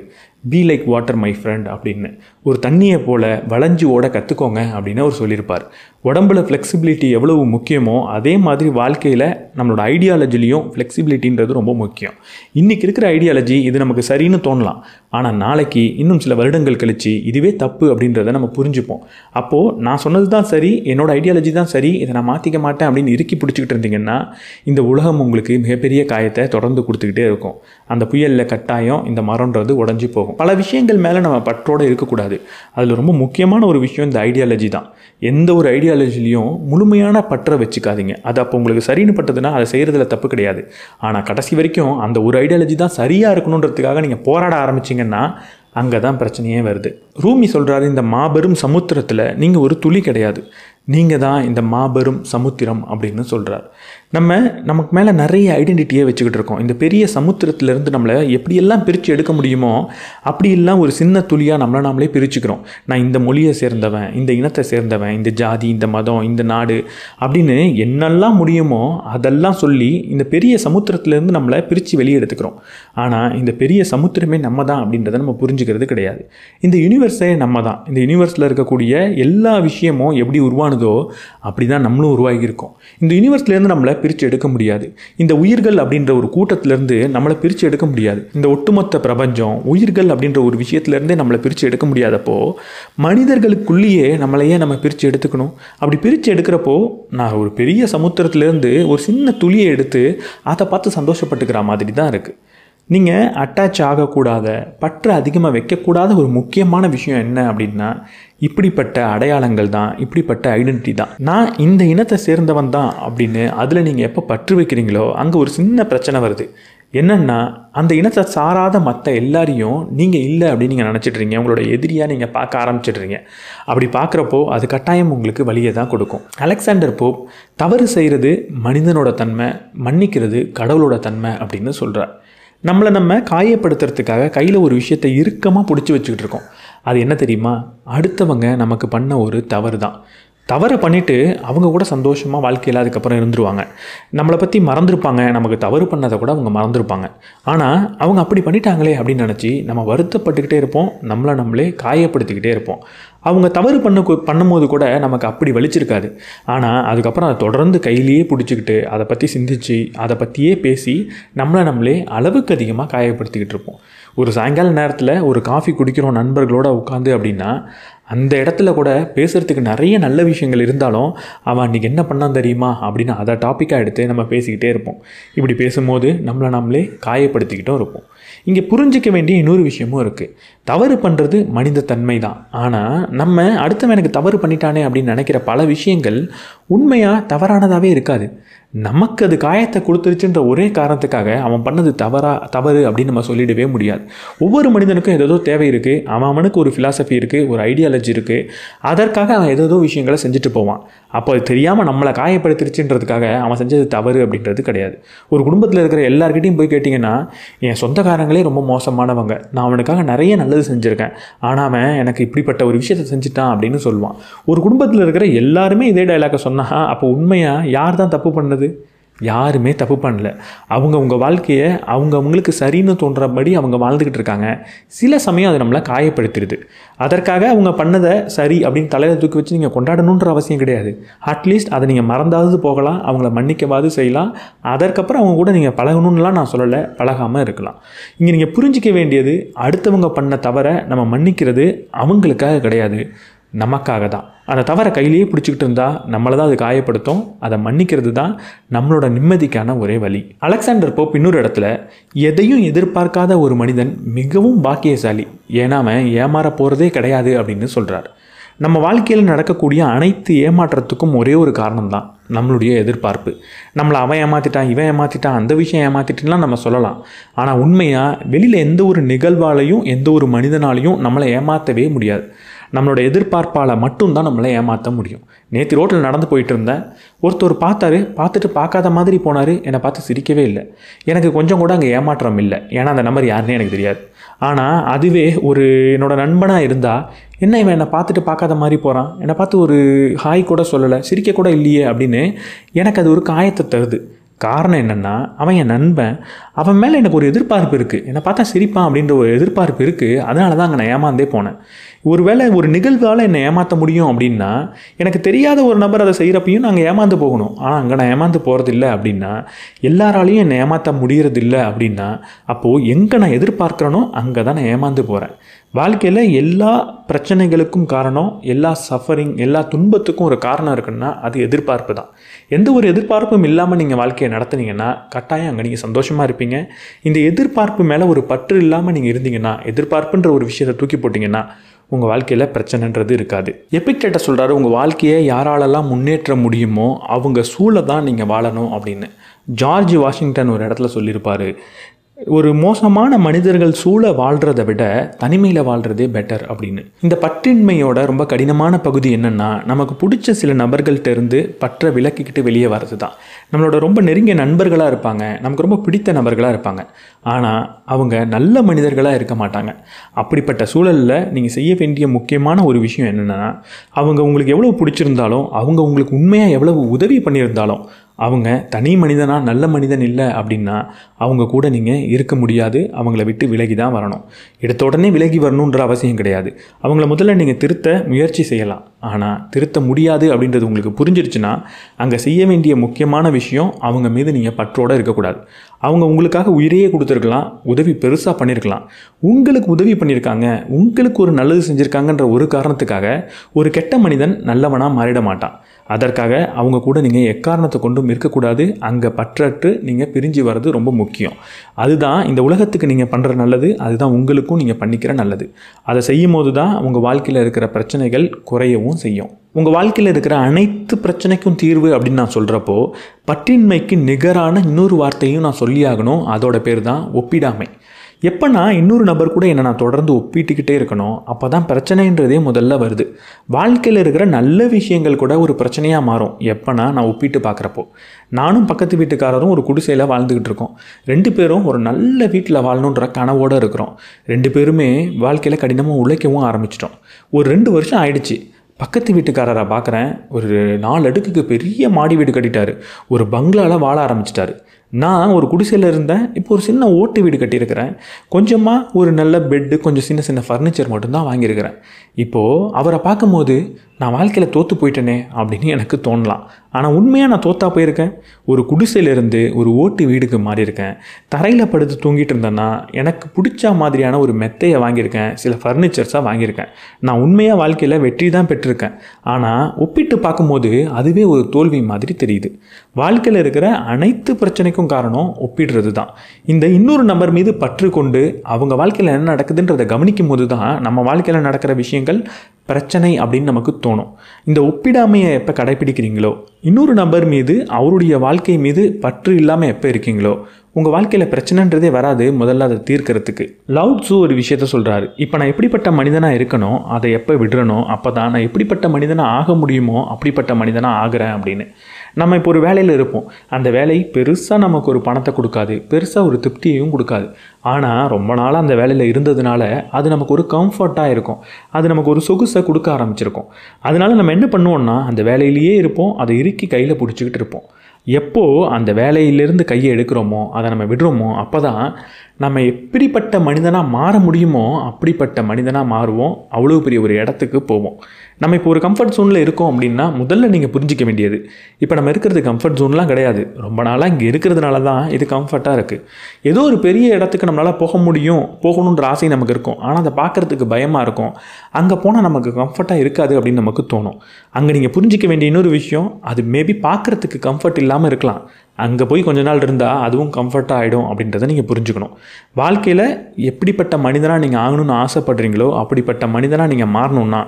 be like water my friend அப்படின்னு. ஒரு தண்ணியை போல் வளைஞ்சு ஓட கற்றுக்கோங்க அப்படின்னு அவர் சொல்லியிருப்பார். உடம்புல ஃப்ளெக்சிபிலிட்டி எவ்வளவு முக்கியமோ அதே மாதிரி வாழ்க்கையில் நம்மளோட ஐடியாலஜிலையும் ஃப்ளெக்சிபிலிட்டின்றது ரொம்ப முக்கியம். இன்றைக்கி இருக்கிற ஐடியாலஜி இது நமக்கு சரின்னு தோணலாம், ஆனால் நாளைக்கு இன்னும் சில வருடங்கள் கழித்து இதுவே தப்பு அப்படின்றத நம்ம புரிஞ்சுப்போம். அப்போது நான் சொன்னது தான் சரி, என்னோடய ஐடியாலஜி தான் சரி, இதை நான் மாற்றிக்க மாட்டேன் அப்படின்னு இறுக்கி பிடிச்சிக்கிட்டு இருந்தீங்கன்னா இந்த உலகம் உங்களுக்கு மிகப்பெரிய காயத்தை தொடர்ந்து கொடுத்துக்கிட்டே இருக்கும். அந்த புயலில் கட்டாயம் இந்த மரம்ன்றது உடஞ்சி போகும். பல விஷயங்கள் மேலே நம்ம பற்றோடு இருக்கக்கூடாது. அதில் ரொம்ப முக்கியமான ஒரு விஷயம் இந்த ஐடியாலஜி தான். எந்த ஒரு ஐடியாலஜிலையும் முழுமையான பற்றை வச்சுக்காதீங்க. அது அப்போ உங்களுக்கு சரின்னு பட்டதுன்னா அதை செய்கிறதுல தப்பு கிடையாது. ஆனால் கடைசி வரைக்கும் அந்த ஒரு ஐடியாலஜி தான் சரியாக இருக்கணுன்றதுக்காக நீங்கள் போராட ஆரம்பிச்சிங்கன்னா அங்கே தான் பிரச்சனையே வருது. ரூமி சொல்கிறாரு, இந்த மாபெரும் சமுத்திரத்தில் நீங்கள் ஒரு துளி கிடையாது, நீங்கள் தான் இந்த மாபெரும் சமுத்திரம் அப்படின்னு சொல்கிறார். நமக்கு மேலே நிறைய ஐடென்டிட்டியை வச்சுக்கிட்டு இருக்கோம். இந்த பெரிய சமுத்திரத்திலேருந்து நம்மளை எப்படியெல்லாம் பிரித்து எடுக்க முடியுமோ அப்படியெல்லாம் ஒரு சின்ன துளியாக நாமளே பிரிச்சுக்கிறோம். நான் இந்த மொழியை சேர்ந்தவன், இந்த இனத்தை சேர்ந்தவன், இந்த ஜாதி, இந்த மதம், இந்த நாடு அப்படின்னு என்னெல்லாம் முடியுமோ அதெல்லாம் சொல்லி இந்த பெரிய சமுத்திரத்திலேருந்து நம்மளை பிரித்து வெளியே எடுத்துக்கிறோம். ஆனால் இந்த பெரிய சமுத்திரமே நம்ம தான் அப்படின்றத நம்ம புரிஞ்சுக்கிறது கிடையாது. இந்த யூனிவர்ஸே நம்ம தான். இந்த யூனிவர்ஸில் இருக்கக்கூடிய எல்லா விஷயமும் எப்படி உருவானதோ அப்படி தான் நம்மளும் உருவாகியிருக்கோம். இந்த யூனிவர்ஸ்லேருந்து நம்மளை பிரித்து எடுக்க முடியாது. இந்த உயிர்கள் அப்படின்ற ஒரு கூட்டத்திலேருந்து நம்மளை பிரித்து எடுக்க முடியாது. இந்த ஒட்டுமொத்த பிரபஞ்சம் உயிர்கள் அப்படின்ற ஒரு விஷயத்துலேருந்தே நம்மளை பிரித்து எடுக்க முடியாதப்போ மனிதர்களுக்குள்ளேயே நம்மளையே நம்ம பிரித்து எடுத்துக்கணும். அப்படி பிரித்து எடுக்கிறப்போ நான் ஒரு பெரிய சமுத்திரத்திலேருந்து ஒரு சின்ன துளியை எடுத்து அதை பார்த்து சந்தோஷப்பட்டுக்கிற மாதிரி தான் இருக்குது. நீங்கள் அட்டாச் ஆகக்கூடாத, பற்று அதிகமாக வைக்கக்கூடாத ஒரு முக்கியமான விஷயம் என்ன அப்படின்னா இப்படிப்பட்ட அடையாளங்கள் தான், இப்படிப்பட்ட ஐடென்டிட்டி தான். நான் இந்த இனத்தை சேர்ந்தவன் தான் அப்படின்னு அதில் நீங்கள் எப்போ பற்று வைக்கிறீங்களோ அங்கே ஒரு சின்ன பிரச்சனை வருது. என்னென்னா அந்த இனத்தை சாராத மற்ற எல்லாரையும் நீங்கள் இல்லை அப்படின்னு நீங்கள் நினச்சிட்றீங்க, உங்களோட எதிரியாக நீங்கள் பார்க்க ஆரம்பிச்சிடுறீங்க. அப்படி பார்க்குறப்போ அது கட்டாயம் உங்களுக்கு வலியை தான் கொடுக்கும். அலெக்சாண்டர் போப் தவறு செய்கிறது மனிதனோட தன்மை, மன்னிக்கிறது கடவுளோட தன்மை அப்படின்னு சொல்கிறார். நம்ம காயப்படுத்துறதுக்காக கையில் ஒரு விஷயத்தை இறுக்கமாக பிடிச்சி வச்சுக்கிட்டு இருக்கோம். அது என்ன தெரியுமா? அடுத்தவங்க நமக்கு பண்ண ஒரு தவறு தான். தவறை பண்ணிவிட்டு அவங்க கூட சந்தோஷமாக வாழ்க்கையில் அதுக்கப்புறம் இருந்துருவாங்க. நம்மளை பற்றி மறந்துருப்பாங்க, நமக்கு தவறு பண்ணதை கூட அவங்க மறந்துருப்பாங்க. ஆனால் அவங்க அப்படி பண்ணிட்டாங்களே அப்படின்னு நினச்சி நம்ம வருத்தப்பட்டுக்கிட்டே இருப்போம், நம்மளே காயப்படுத்திக்கிட்டே இருப்போம். அவங்க தவறு பண்ணும்போது கூட நமக்கு அப்படி வலிச்சிருக்காது. ஆனால் அதுக்கப்புறம் அதை தொடர்ந்து கையிலேயே பிடிச்சிக்கிட்டு அதை பற்றி சிந்திச்சு அதை பற்றியே பேசி நம்மளே அளவுக்கு அதிகமாக காயப்படுத்திக்கிட்டு இருப்போம். ஒரு சாயங்கால நேரத்தில் ஒரு காஃபி குடிக்கிறோம் நண்பர்களோடு உட்காந்து அப்படின்னா அந்த இடத்துல கூட பேசுகிறதுக்கு நிறைய நல்ல விஷயங்கள் இருந்தாலும் அவன் அன்றைக்கி என்ன பண்ணான் தெரியுமா அப்படின்னு அதை டாப்பிக்காக எடுத்து நம்ம பேசிக்கிட்டே இருப்போம். இப்படி பேசும்போது நம்மளே காயப்படுத்திக்கிட்டும் இருப்போம். இங்கே புரிஞ்சிக்க வேண்டிய இன்னொரு விஷயமும் இருக்குது. தவறு பண்ணுறது மனித தன்மை தான். ஆனால் நம்ம அடுத்தவன் எனக்கு தவறு பண்ணிட்டானே அப்படின்னு நினைக்கிற பல விஷயங்கள் உண்மையாக தவறானதாகவே இருக்காது. நமக்கு அது காயத்தை கொடுத்துருச்சுன்ற ஒரே காரணத்துக்காக அவன் பண்ணது தவறு அப்படின்னு நம்ம சொல்லிடவே முடியாது. ஒவ்வொரு மனிதனுக்கும் ஏதோ தேவை இருக்குது, அவனுக்கு ஒரு ஃபிலாசபி இருக்குது, ஒரு ஐடியாலஜி இருக்குது. அதற்காக அவன் ஏதோ விஷயங்களை செஞ்சுட்டு போவான். அப்போ அது தெரியாமல் நம்மளை காயப்படுத்திருச்சுன்றதுக்காக அவன் செஞ்சது தவறு அப்படின்றது கிடையாது. ஒரு குடும்பத்தில் இருக்கிற எல்லார்கிட்டையும் போய் கேட்டிங்கன்னா என் சொந்தக்காரங்களே ரொம்ப மோசமானவங்க, நான் அவனுக்காக நிறைய நல்லது செஞ்சுருக்கேன், ஆனால் அவன் எனக்கு இப்படிப்பட்ட ஒரு விஷயத்தை செஞ்சுட்டான் அப்படின்னு சொல்லுவான். ஒரு குடும்பத்தில் இருக்கிற எல்லாருமே இதே டைலாக்கை சொன்னால் அப்போ உண்மையாக யார் தான் தப்பு பண்ணது? யாருமே தப்பு பண்ணல. அவங்க வாழ்க்கையை அவங்களுக்கு சரின்னு தோன்றபடி அவங்க வாழ்ந்துக்கிட்டு இருக்காங்க. சில சமயம் அது நம்மளை காயப்படுத்திடுது. அதற்காக அவங்க பண்ணதை சரி அப்படின்னு தலையில் தூக்கி வச்சு நீங்கள் கொண்டாடணுன்ற அவசியம் கிடையாது. அட்லீஸ்ட் அதை நீங்கள் மறந்தாவது போகலாம், அவங்கள மன்னிக்கவாது செய்யலாம். அதற்கப்புறம் அவங்க கூட நீங்கள் பழகணுன்னெலாம் நான் சொல்லலை, பழகாமல் இருக்கலாம். இங்கே நீங்கள் புரிஞ்சிக்க வேண்டியது அடுத்தவங்க பண்ண தவறை நம்ம மன்னிக்கிறது அவங்களுக்காக கிடையாது, நமக்காக தான். அந்த தவறை கையிலேயே பிடிச்சிக்கிட்டு இருந்தால் நம்மளை தான் அது காயப்படுத்தும். அதை மன்னிக்கிறது தான் நம்மளோட நிம்மதிக்கான ஒரே வழி. அலெக்சாண்டர் போப் இன்னொரு இடத்துல எதையும் எதிர்பார்க்காத ஒரு மனிதன் மிகவும் பாக்கியசாலி, ஏன்னா அவன் ஏமாற போகிறதே கிடையாது அப்படின்னு சொல்கிறார். நம்ம வாழ்க்கையில் நடக்கக்கூடிய அனைத்து ஏமாற்றத்துக்கும் ஒரே ஒரு காரணம் தான், நம்மளுடைய எதிர்பார்ப்பு. நம்மளை அவன் ஏமாற்றிட்டான், இவன் ஏமாற்றிட்டான், அந்த விஷயம் ஏமாற்றிட்டுலாம் நம்ம சொல்லலாம். ஆனால் உண்மையாக வெளியில் எந்த ஒரு நிகழ்வாலையும் எந்த ஒரு மனிதனாலையும் நம்மளை ஏமாற்றவே முடியாது. நம்மளோட எதிர்பார்ப்பால் மட்டும்தான் நம்மளை ஏமாற்ற முடியும். நேற்று ரோட்டில் நடந்து போயிட்டு இருந்தேன், ஒருத்தர் பார்த்துட்டு பார்க்காத மாதிரி போனார், என்னை பார்த்து சிரிக்கவே இல்லை. எனக்கு கொஞ்சம் கூட அங்கே ஏமாற்றம் இல்லை, ஏன்னா அந்த நம்பர் யாருன்னே எனக்கு தெரியாது. ஆனால் அதுவே ஒரு என்னோடய நண்பனாக இருந்தால், என்ன இவன் என்னை பார்த்துட்டு பார்க்காத மாதிரி போகிறான், என்னை பார்த்து ஒரு ஹாய் கூட சொல்லலை, சிரிக்க கூட இல்லையே அப்படின்னு எனக்கு அது ஒரு காயத்தை தருது. காரணம் என்னென்னா, அவன் என் நண்பன், அவன் மேலே எனக்கு ஒரு எதிர்பார்ப்பு இருக்குது, என்னை பார்த்தா சிரிப்பான் அப்படின்ற ஒரு எதிர்பார்ப்பு இருக்குது. அதனால தான் அங்கே நான் ஏமாந்தே போனேன். ஒருவேளை ஒரு நிகழ்வால் என்னை ஏமாற்ற முடியும் அப்படின்னா, எனக்கு தெரியாத ஒரு நபர் அதை செய்கிறப்பையும் நாங்கள் ஏமாந்து போகணும். ஆனால் அங்கே நான் ஏமாந்து போகிறதில்ல அப்படின்னா, எல்லாராலையும் என்னை ஏமாற்ற முடியறதில்லை அப்படின்னா, அப்போது எங்கே நான் எதிர்பார்க்குறேனோ அங்கே தான் நான் ஏமாந்து போகிறேன். வாழ்க்கையில் எல்லா பிரச்சனைகளுக்கும் காரணம், எல்லா சஃபரிங், எல்லா துன்பத்துக்கும் ஒரு காரணம் இருக்குன்னா அது எதிர்பார்ப்பு தான். எந்த ஒரு எதிர்பார்ப்பும் இல்லாமல் நீங்கள் வாழ்க்கையை நடத்துனீங்கன்னா கட்டாயம் அங்கே நீங்கள் சந்தோஷமாக இருப்பீங்க. இந்த எதிர்பார்ப்பு மேலே ஒரு பற்று இல்லாமல் நீங்கள் இருந்தீங்கன்னா, எதிர்பார்ப்புன்ற ஒரு விஷயத்தை தூக்கி போட்டிங்கன்னா உங்கள் வாழ்க்கையில் பிரச்சனைன்றது இருக்காது. எபிக்டேட்டர் சொல்கிறாரு, உங்கள் வாழ்க்கையை யாராலெல்லாம் முன்னேற்ற முடியுமோ அவங்க சூழ தான் நீங்கள் வாழணும் அப்படின்னு. ஜார்ஜ் வாஷிங்டன் ஒரு இடத்துல சொல்லியிருப்பார், ஒரு மோசமான மனிதர்கள் சூழ வாழ்கிறத விட தனிமையில் வாழ்கிறதே பெட்டர் அப்படின்னு. இந்த பற்றின்மையோட ரொம்ப கடினமான பகுதி என்னென்னா, நமக்கு பிடிச்ச சில நபர்கள்ட்ட இருந்து பற்ற விலக்கிக்கிட்டு வெளியே வர்றது தான். நம்மளோட ரொம்ப நெருங்கிய நண்பர்களாக இருப்பாங்க, நமக்கு ரொம்ப பிடித்த நபர்களாக இருப்பாங்க, ஆனால் அவங்க நல்ல மனிதர்களாக இருக்க மாட்டாங்க. அப்படிப்பட்ட சூழலில் நீங்கள் செய்ய வேண்டிய முக்கியமான ஒரு விஷயம் என்னென்னா, அவங்க உங்களுக்கு எவ்வளோ பிடிச்சிருந்தாலும், அவங்க உங்களுக்கு உண்மையாக எவ்வளவு உதவி பண்ணியிருந்தாலும், அவங்க தனி மனிதனாக நல்ல மனிதன் இல்லை அப்படின்னா அவங்க கூட நீங்கள் இருக்க முடியாது. அவங்கள விட்டு விலகி தான் வரணும். எடுத்த உடனே விலகி வரணுன்ற அவசியம் கிடையாது. அவங்கள முதல்ல நீங்கள் திருத்த முயற்சி செய்யலாம். ஆனால் திருத்த முடியாது அப்படின்றது உங்களுக்கு புரிஞ்சிருச்சுன்னா, அங்கே செய்ய வேண்டிய முக்கியமான விஷயம், அவங்க மீது நீங்கள் பற்றோடு இருக்கக்கூடாது. அவங்க உங்களுக்காக உயிரையே கொடுத்துருக்கலாம், உதவி பெருசாக பண்ணியிருக்கலாம், உங்களுக்கு உதவி பண்ணியிருக்காங்க, உங்களுக்கு ஒரு நல்லது செஞ்சுருக்காங்கன்ற ஒரு காரணத்துக்காக ஒரு கெட்ட மனிதன் நல்லவனாக மாறிட மாட்டான். அதற்காக அவங்க கூட நீங்கள் எக்காரணத்தை கொண்டும் இருக்கக்கூடாது. அங்கே பற்றற்று நீங்கள் பிரிஞ்சு வர்றது ரொம்ப முக்கியம். அதுதான் இந்த உலகத்துக்கு நீங்கள் பண்ணுற நல்லது, அதுதான் உங்களுக்கும் நீங்கள் பண்ணிக்கிற நல்லது. அதை செய்யும் போது தான் உங்கள் வாழ்க்கையில் இருக்கிற பிரச்சனைகள் குறையவும் செய்யும். உங்கள் வாழ்க்கையில் இருக்கிற அனைத்து பிரச்சனைக்கும் தீர்வு அப்படின்னு நான் சொல்கிறப்போ, பற்றின்மைக்கு நிகரான இன்னொரு வார்த்தையும் நான் சொல்லியாகணும். அதோட பேர் தான் ஒப்பிடாமை. எப்போனா இன்னொரு நபர் கூட என்னை நான் தொடர்ந்து ஒப்பிட்டுக்கிட்டே இருக்கணும், அப்போ தான் பிரச்சனைன்றதே முதல்ல வருது. வாழ்க்கையில் இருக்கிற நல்ல விஷயங்கள் கூட ஒரு பிரச்சனையாக மாறும் எப்போனா நான் ஒப்பிட்டு பார்க்குறப்போ. நானும் பக்கத்து வீட்டுக்காரரும் ஒரு குடிசையில் வாழ்ந்துக்கிட்டு இருக்கோம். 2 பேரும் ஒரு நல்ல வீட்டில் வாழணுன்ற கனவோடு இருக்கிறோம். 2 பேருமே வாழ்க்கையில் கடினமாக உழைக்கவும் ஆரம்பிச்சிட்டோம். ஒரு 2 வருஷம் ஆயிடுச்சு. பக்கத்து வீட்டுக்காரரை பார்க்குறேன், ஒரு 4 அடுக்குக்கு பெரிய மாடி வீடு கட்டிட்டார், ஒரு பங்களாவில் வாழ ஆரம்பிச்சிட்டாரு. நான் ஒரு குடிசையில் இருந்தேன், இப்போ ஒரு சின்ன ஓட்டு வீடு கட்டியிருக்கிறேன். கொஞ்சமாக ஒரு நல்ல பெட்டு, கொஞ்சம் சின்ன சின்ன ஃபர்னிச்சர் மட்டும்தான் வாங்கியிருக்கிறேன். இப்போது அவரை பார்க்கும்போது நான் வாழ்க்கையில் தோற்று போயிட்டேனே அப்படின்னு எனக்கு தோணலாம். ஆனால் உண்மையாக நான் தோற்றா போயிருக்கேன். ஒரு குடிசையிலேருந்து ஒரு ஓட்டு வீடுக்கு மாறியிருக்கேன். தரையில் படுத்து தூங்கிட்டு இருந்தேன்னா எனக்கு பிடிச்ச மாதிரியான ஒரு மெத்தையை வாங்கியிருக்கேன், சில ஃபர்னிச்சர்ஸாக வாங்கியிருக்கேன். நான் உண்மையாக வாழ்க்கையில் வெற்றி தான் பெற்றிருக்கேன். ஆனால் ஒப்பிட்டு பார்க்கும்போது அதுவே ஒரு தோல்வி மாதிரி தெரியுது. வாழ்க்கையில் இருக்கிற அனைத்து பிரச்சனைக்கும் காரணம் ஒப்பிடுறது தான். இந்த இன்னொரு நபர் மீது பற்று கொண்டு அவங்க வாழ்க்கையில் என்ன நடக்குதுன்றதை கவனிக்கும் போது தான் நம்ம வாழ்க்கையில் நடக்கிற விஷயங்கள் பிரச்சனை அப்படின்னு நமக்கு தோணும். இந்த ஒப்பிடாமையை எப்போ கடைப்பிடிக்கிறீங்களோ, இன்னொரு நபர் மீது அவருடைய வாழ்க்கை மீது பற்று இல்லாமல் எப்போ இருக்கீங்களோ, உங்கள் வாழ்க்கையில் பிரச்சனைன்றதே வராது. முதல்ல அதை தீர்க்கறதுக்கு லாவோ ட்சு ஒரு விஷயத்த சொல்கிறாரு. இப்போ நான் எப்படிப்பட்ட மனிதனாக இருக்கணும், அதை எப்போ விடுறனோ அப்போ தான் நான் எப்படிப்பட்ட மனிதனாக ஆக முடியுமோ அப்படிப்பட்ட மனிதனாக ஆகிறேன் அப்படின்னு. நம்ம இப்போ ஒரு வேலையில் இருப்போம். அந்த வேலை பெருசாக நமக்கு ஒரு பணத்தை கொடுக்காது, பெருசாக ஒரு திருப்தியையும் கொடுக்காது. ஆனால் ரொம்ப நாளாக அந்த வேலையில் இருந்ததுனால அது நமக்கு ஒரு கம்ஃபர்ட்டாக இருக்கும், அது நமக்கு ஒரு சொகுசை கொடுக்க ஆரம்பிச்சிருக்கும். அதனால நம்ம என்ன பண்ணுவோம்னா அந்த வேலையிலேயே இருப்போம், அதை இறுக்கி கையில் பிடிச்சிக்கிட்டு இருப்போம். எப்போது அந்த வேலையிலேருந்து கையை எடுக்கிறோமோ, அதை நம்ம விடுறோமோ, அப்போ தான் நம்ம எப்படிப்பட்ட மனிதனாக மாற முடியுமோ அப்படிப்பட்ட மனிதனாக மாறுவோம். அவ்வளோ பெரிய ஒரு இடத்துக்கு போவோம். நம்ம இப்போ ஒரு கம்ஃபர்ட் ஜோனில் இருக்கோம் அப்படின்னா முதல்ல நீங்கள் புரிஞ்சிக்க வேண்டியது, இப்போ நம்ம இருக்கிறது கம்ஃபர்ட் ஜோன்லாம் கிடையாது. ரொம்ப நாளாக இங்கே இருக்கிறதுனால தான் இது கம்ஃபர்ட்டாக இருக்குது. ஏதோ ஒரு பெரிய இடத்துக்கு நம்மளால் போகணுன்ற ஆசை நமக்கு இருக்கும். ஆனால் அதை பார்க்குறதுக்கு பயமாக இருக்கும். அங்கே போனால் நமக்கு கம்ஃபர்ட்டாக இருக்காது அப்படின்னு நமக்கு தோணும். அங்கே நீங்கள் புரிஞ்சிக்க வேண்டிய இன்னொரு விஷயம், அது மேபி பார்க்குறதுக்கு கம்ஃபர்ட் இல்லாமல் இருக்கலாம். அங்கே போய் கொஞ்ச நாள் இருந்தால் அதுவும் கம்ஃபர்ட்டாக ஆகிடும் அப்படின்றத நீங்கள் புரிஞ்சுக்கணும். வாழ்க்கையில் எப்படிப்பட்ட மனிதனாக நீங்கள் ஆகணும்னு ஆசைப்படுறீங்களோ அப்படிப்பட்ட மனிதனாக நீங்கள் மாறணுன்னா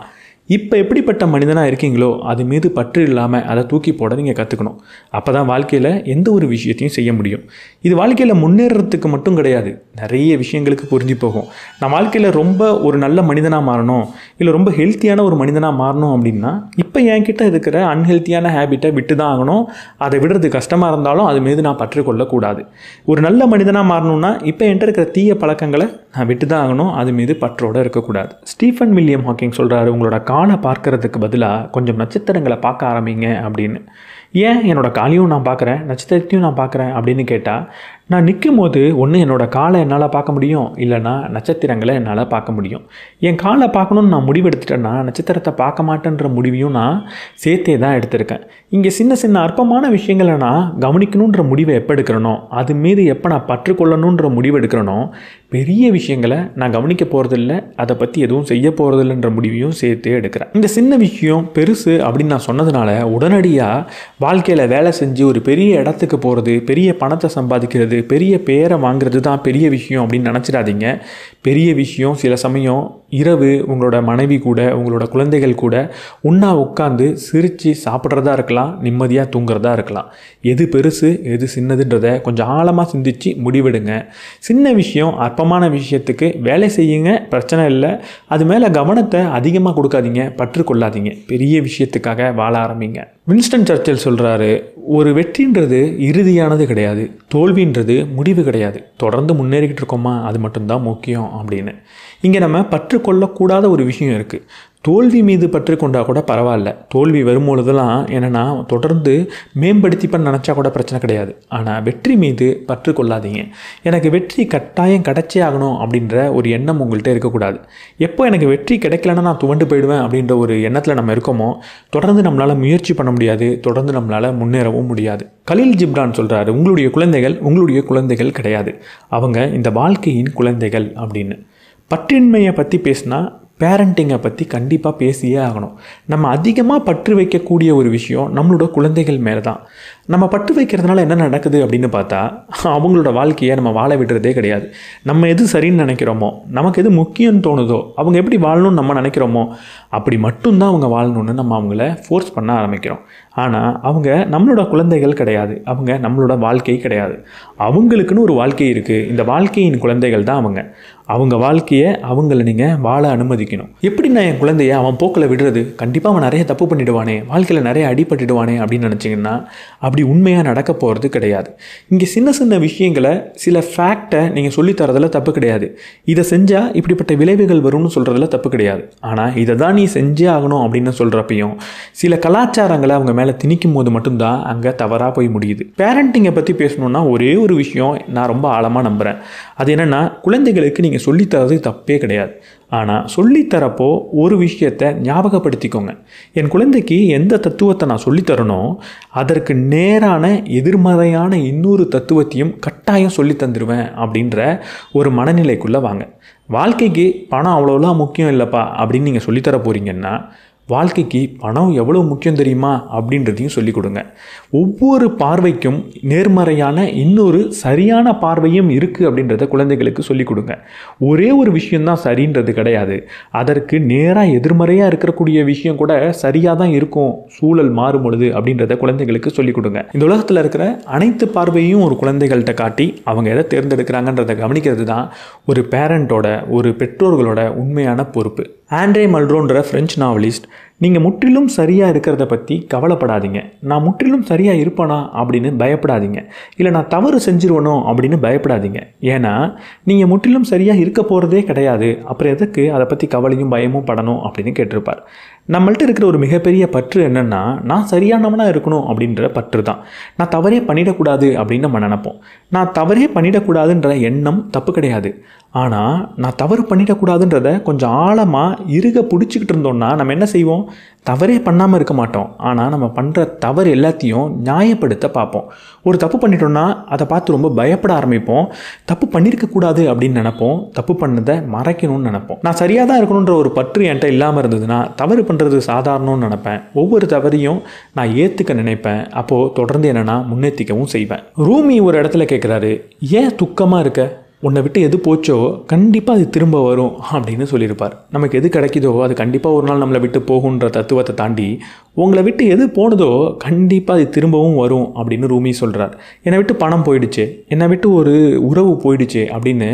இப்போ எப்படிப்பட்ட மனிதனாக இருக்கீங்களோ அது மீது பற்று இல்லாமல் அதை தூக்கி போட நீங்கள் கற்றுக்கணும். அப்போ தான் வாழ்க்கையில் எந்த ஒரு விஷயத்தையும் செய்ய முடியும். இது வாழ்க்கையில் முன்னேறத்துக்கு மட்டும் கிடையாது, நிறைய விஷயங்களுக்கு புரிஞ்சு போகும். நான் வாழ்க்கையில் ரொம்ப ஒரு நல்ல மனிதனாக மாறணும், இல்லை ரொம்ப ஹெல்த்தியான ஒரு மனிதனாக மாறணும் அப்படின்னா இப்போ என்கிட்ட இருக்கிற அன்ஹெல்த்தியான ஹேபிட்டை விட்டு தான் ஆகணும். அதை விடுறது கஷ்டமாக இருந்தாலும் அது மீது நான் பற்று கொள்ளக்கூடாது. ஒரு நல்ல மனிதனாக மாறணும்னா இப்போ என்கிட்ட இருக்கிற தீய பழக்கங்களை நான் விட்டு தான் ஆகணும், அது மீது பற்றோடு இருக்கக்கூடாது. ஸ்டீஃபன் வில்லியம் ஹாக்கிங் சொல்கிறாரு, உங்களோட காலை பார்க்கறதுக்கு பதிலாக கொஞ்சம் நட்சத்திரங்களை பார்க்க ஆரம்பிங்க அப்படின்னு. ஏன் என்னோடய காலையும் நான் பார்க்குறேன், நட்சத்திரத்தையும் நான் பார்க்குறேன் அப்படின்னு கேட்டால், நான் நிற்கும் போது ஒன்று என்னோடய காலை என்னால் பார்க்க முடியும், இல்லைனா நட்சத்திரங்களை என்னால் பார்க்க முடியும். என் காலை பார்க்கணுன்னு நான் முடிவெடுத்துட்டேன்னா நட்சத்திரத்தை பார்க்க மாட்டேன்ற முடிவையும் நான் சேர்த்தே தான் எடுத்திருக்கேன். இங்கே சின்ன சின்ன அற்பமான விஷயங்களை நான் கவனிக்கணுன்ற முடிவை எப்போ எடுக்கிறனோ, அது மீது எப்போ நான் பற்றுக்கொள்ளணுன்ற முடிவு எடுக்கிறனோ, பெரிய விஷயங்களை நான் கவனிக்க போகிறதில்ல, அதை பற்றி எதுவும் செய்ய போகிறதில்லைன்ற முடிவையும் சேர்த்தே எடுக்கிறேன். இந்த சின்ன விஷயம் பெருசு அப்படின்னு நான் சொன்னதுனால உடனடியாக வாழ்க்கையில் வேலை செஞ்சு ஒரு பெரிய இடத்துக்கு போகிறது, பெரிய பணத்தை சம்பாதிக்கிறது, பெரிய பேரை வாங்குறது தான் பெரிய விஷயம் அப்படின்னு நினச்சிடாதீங்க. பெரிய விஷயம் சில சமயம் இரவு உங்களோட மனைவி கூட, உங்களோட குழந்தைகள் கூட ஒன்றா உட்காந்து சிரித்து சாப்பிட்றதா இருக்கலாம், நிம்மதியாக தூங்குறதா இருக்கலாம். எது பெருசு எது சின்னதுன்றதை கொஞ்சம் ஆழமாக சிந்திச்சு முடிவெடுங்க. சின்ன விஷயம் அற்பமான விஷயத்துக்கு வேலை செய்யுங்க, பிரச்சனை இல்லை. அது மேலே கவனத்தை அதிகமாக கொடுக்காதீங்க, பற்றுக்கொள்ளாதீங்க. பெரிய விஷயத்துக்காக வாழ ஆரம்பிங்க. வின்ஸ்டன் சர்ச்சில் சொல்கிறாரு, ஒரு வெற்றின்றது இறுதியானது கிடையாது, தோல்வின்றது முடிவு கிடையாது. தொடர்ந்து முன்னேறிக்கிட்டு இருக்கோமா அது மட்டும்தான் முக்கியம் அப்படின்னு. இங்கே நம்ம பற்றுக்கொள்ளக்கூடாத ஒரு விஷயம் இருக்குது. தோல்வி மீது பற்று கொண்டால் கூட பரவாயில்ல. தோல்வி வரும்பொழுதெல்லாம் என்னென்னா தொடர்ந்து மேம்படுத்திப்பன்னு நினச்சா கூட பிரச்சனை கிடையாது. ஆனால் வெற்றி மீது பற்று கொள்ளாதீங்க. எனக்கு வெற்றி கட்டாயம் கிடைச்சே ஆகணும் அப்படின்ற ஒரு எண்ணம் உங்கள்கிட்ட இருக்கக்கூடாது. எப்போ எனக்கு வெற்றி கிடைக்கலன்னா நான் துவண்டு போயிடுவேன் அப்படின்ற ஒரு எண்ணத்தில் நம்ம இருக்கோமோ, தொடர்ந்து நம்மளால் முயற்சி பண்ண முடியாது, தொடர்ந்து நம்மளால் முன்னேறவும் முடியாது. கலீல் ஜிப்ரான் சொல்கிறாரு, உங்களுடைய குழந்தைகள் கிடையாது, அவங்க இந்த வாழ்க்கையின் குழந்தைகள் அப்படின்னு. பற்றின்மையை பற்றி பேசினா பேரண்டிங்கை பற்றி கண்டிப்பாக பேசியே ஆகணும். நம்ம அதிகமாக பற்று வைக்கக்கூடிய ஒரு விஷயம் நம்மளோட குழந்தைகள் மேலே தான். நம்ம பற்று வைக்கிறதுனால என்ன நடக்குது அப்படின்னு பார்த்தா, அவங்களோட வாழ்க்கையை நம்ம வாழ விடுறதே கிடையாது. நம்ம எது சரின்னு நினைக்கிறோமோ, நமக்கு எது முக்கியம்னு தோணுதோ, அவங்க எப்படி வாழணும்னு நம்ம நினைக்கிறோமோ அப்படி மட்டும்தான் அவங்க வாழணும்னு நம்ம அவங்கள ஃபோர்ஸ் பண்ண ஆரம்பிக்கிறோம். ஆனால் அவங்க நம்மளோட குழந்தைகள் கிடையாது, அவங்க நம்மளோட வாழ்க்கை கிடையாது. அவங்களுக்குன்னு ஒரு வாழ்க்கை இருக்குது. இந்த வாழ்க்கையின் குழந்தைகள் தான் அவங்க வாழ்க்கையை அவங்கள நீங்கள் வாழ அனுமதிக்கணும். எப்படி நான் என் குழந்தைய அவன் போக்கில் விடுறது, கண்டிப்பாக அவன் நிறைய தப்பு பண்ணிவிடுவானே, வாழ்க்கையில் நிறைய அடிபட்டுடுவானே அப்படின்னு நினச்சிங்கன்னா அப்படி உண்மையாக நடக்க போகிறது கிடையாது. இங்கே சின்ன சின்ன விஷயங்களை, சில ஃபேக்டை நீங்கள் சொல்லித்தரதில் தப்பு கிடையாது. இதை செஞ்சால் இப்படிப்பட்ட விளைவுகள் வரும்னு சொல்கிறதுல தப்பு கிடையாது. ஆனால் இதை தான் நீ செஞ்சே ஆகணும் அப்படின்னு சொல்கிறப்பையும் சில கலாச்சாரங்களை அவங்க மேலே திணிக்கும் போது மட்டும்தான் அங்கே தவறாக போய் முடியுது. பேரண்டிங்கை பற்றி பேசணுன்னா ஒரே ஒரு விஷயம் நான் ரொம்ப ஆழமாக நம்புகிறேன். அது என்னென்னா, குழந்தைகளுக்கு நீங்கள் சொல்லித்தரது தப்பே கிடையாது. ஆனால் சொல்லித்தரப்போ ஒரு விஷயத்தை ஞாபகப்படுத்திக்கோங்க. என் குழந்தைக்கு எந்த தத்துவத்தை நான் சொல்லித்தரனோ அதற்கு நேரான எதிர்மறையான இன்னொரு தத்துவத்தையும் கட்டாயம் சொல்லி தந்துடுவேன் அப்படின்ற ஒரு மனநிலைக்குள்ளே வாங்க. வாழ்க்கைக்கு பணம் அவ்வளோலாம் முக்கியம் இல்லைப்பா அப்படின்னு நீங்கள் சொல்லித்தர போகிறீங்கன்னா, வாழ்க்கைக்கு பணம் எவ்வளோ முக்கியம் தெரியுமா அப்படின்றதையும் சொல்லிக் கொடுங்க. ஒவ்வொரு பார்வைக்கும் நேர்மறையான இன்னொரு சரியான பார்வையும் இருக்குது அப்படின்றத குழந்தைகளுக்கு சொல்லிக் கொடுங்க. ஒரே ஒரு விஷயந்தான் சரின்றது கிடையாது, அதற்கு நேராக எதிர்மறையாக இருக்கக்கூடிய விஷயம் கூட சரியாக தான் இருக்கும் சூழல் மாறும் பொழுது அப்படின்றத குழந்தைகளுக்கு சொல்லிக் கொடுங்க. இந்த உலகத்தில் இருக்கிற அனைத்து பார்வையும் ஒரு குழந்தைகள்கிட்ட காட்டி அவங்க எதை தேர்ந்தெடுக்கிறாங்கன்றதை கவனிக்கிறது தான் ஒரு பேரண்ட்டோட, ஒரு பெற்றோர்களோட உண்மையான பொறுப்பு. ஆண்ட்ரே மல்ரோன்ற ஃப்ரெஞ்சு நாவலிஸ்ட், நீங்கள் முற்றிலும் சரியாக இருக்கிறத பற்றி கவலைப்படாதீங்க, நான் முற்றிலும் சரியாக இருப்பேனா அப்படின்னு பயப்படாதீங்க, இல்லை நான் தவறு செஞ்சிருவனோ அப்படின்னு பயப்படாதீங்க. ஏன்னா நீங்கள் முற்றிலும் சரியாக இருக்க போகிறதே கிடையாது, அப்புறம் எதுக்கு அதை பற்றி கவலையும் பயமும் படணும் அப்படின்னு கேட்டிருப்பார். நம்மள்ட்ட இருக்கிற ஒரு மிகப்பெரிய பற்று என்னென்னா, நான் சரியானவனாக இருக்கணும் அப்படின்ற பற்று தான். நான் தவறே பண்ணிடக்கூடாது அப்படின்னு நம்ம நினைப்போம். நான் தவறே பண்ணிடக்கூடாதுன்ற எண்ணம் தப்பு கிடையாது. ஆனால் நான் தவறு பண்ணிடக்கூடாதுன்றதை கொஞ்சம் ஆழமாக இறுக பிடிச்சிக்கிட்டு இருந்தோம்னா நம்ம என்ன செய்வோம், தவறே பண்ணாமல் இருக்க மாட்டோம். ஆனால் நம்ம பண்ணுற தவறு எல்லாத்தையும் நியாயப்படுத்த பார்ப்போம். ஒரு தப்பு பண்ணிட்டோம்னா அதை பார்த்து ரொம்ப பயப்பட ஆரம்பிப்போம். தப்பு பண்ணியிருக்கக்கூடாது அப்படின்னு நினைப்போம், தப்பு பண்ணதை மறைக்கணும்னு நினைப்போம். நான் சரியாக தான் இருக்கணுன்ற ஒரு பற்று என்கிட்ட இல்லாமல் இருந்ததுன்னா தவறு பண்ணுறது சாதாரணம்னு நினைப்பேன். ஒவ்வொரு தவறையும் நான் ஏற்றுக்க நினைப்பேன். அப்போது தொடர்ந்து என்னென்னா முன்னேற்றிக்கவும் செய்வேன். ரூமி ஒரு இடத்துல கேட்குறாரு, ஏன் துக்கமாக இருக்க, உன்னை விட்டு எது போச்சோ கண்டிப்பாக அது திரும்ப வரும் அப்படின்னு சொல்லியிருப்பார். நமக்கு எது கிடைக்குதோ அது கண்டிப்பாக ஒரு நாள் நம்மளை விட்டு போகுன்ற தத்துவத்தை தாண்டி உங்களை விட்டு எது போனதோ கண்டிப்பாக அது திரும்பவும் வரும் அப்படின்னு ரூமி சொல்கிறார். என்னை விட்டு பணம் போயிடுச்சு, என்னை விட்டு ஒரு உறவு போயிடுச்சு அப்படின்னு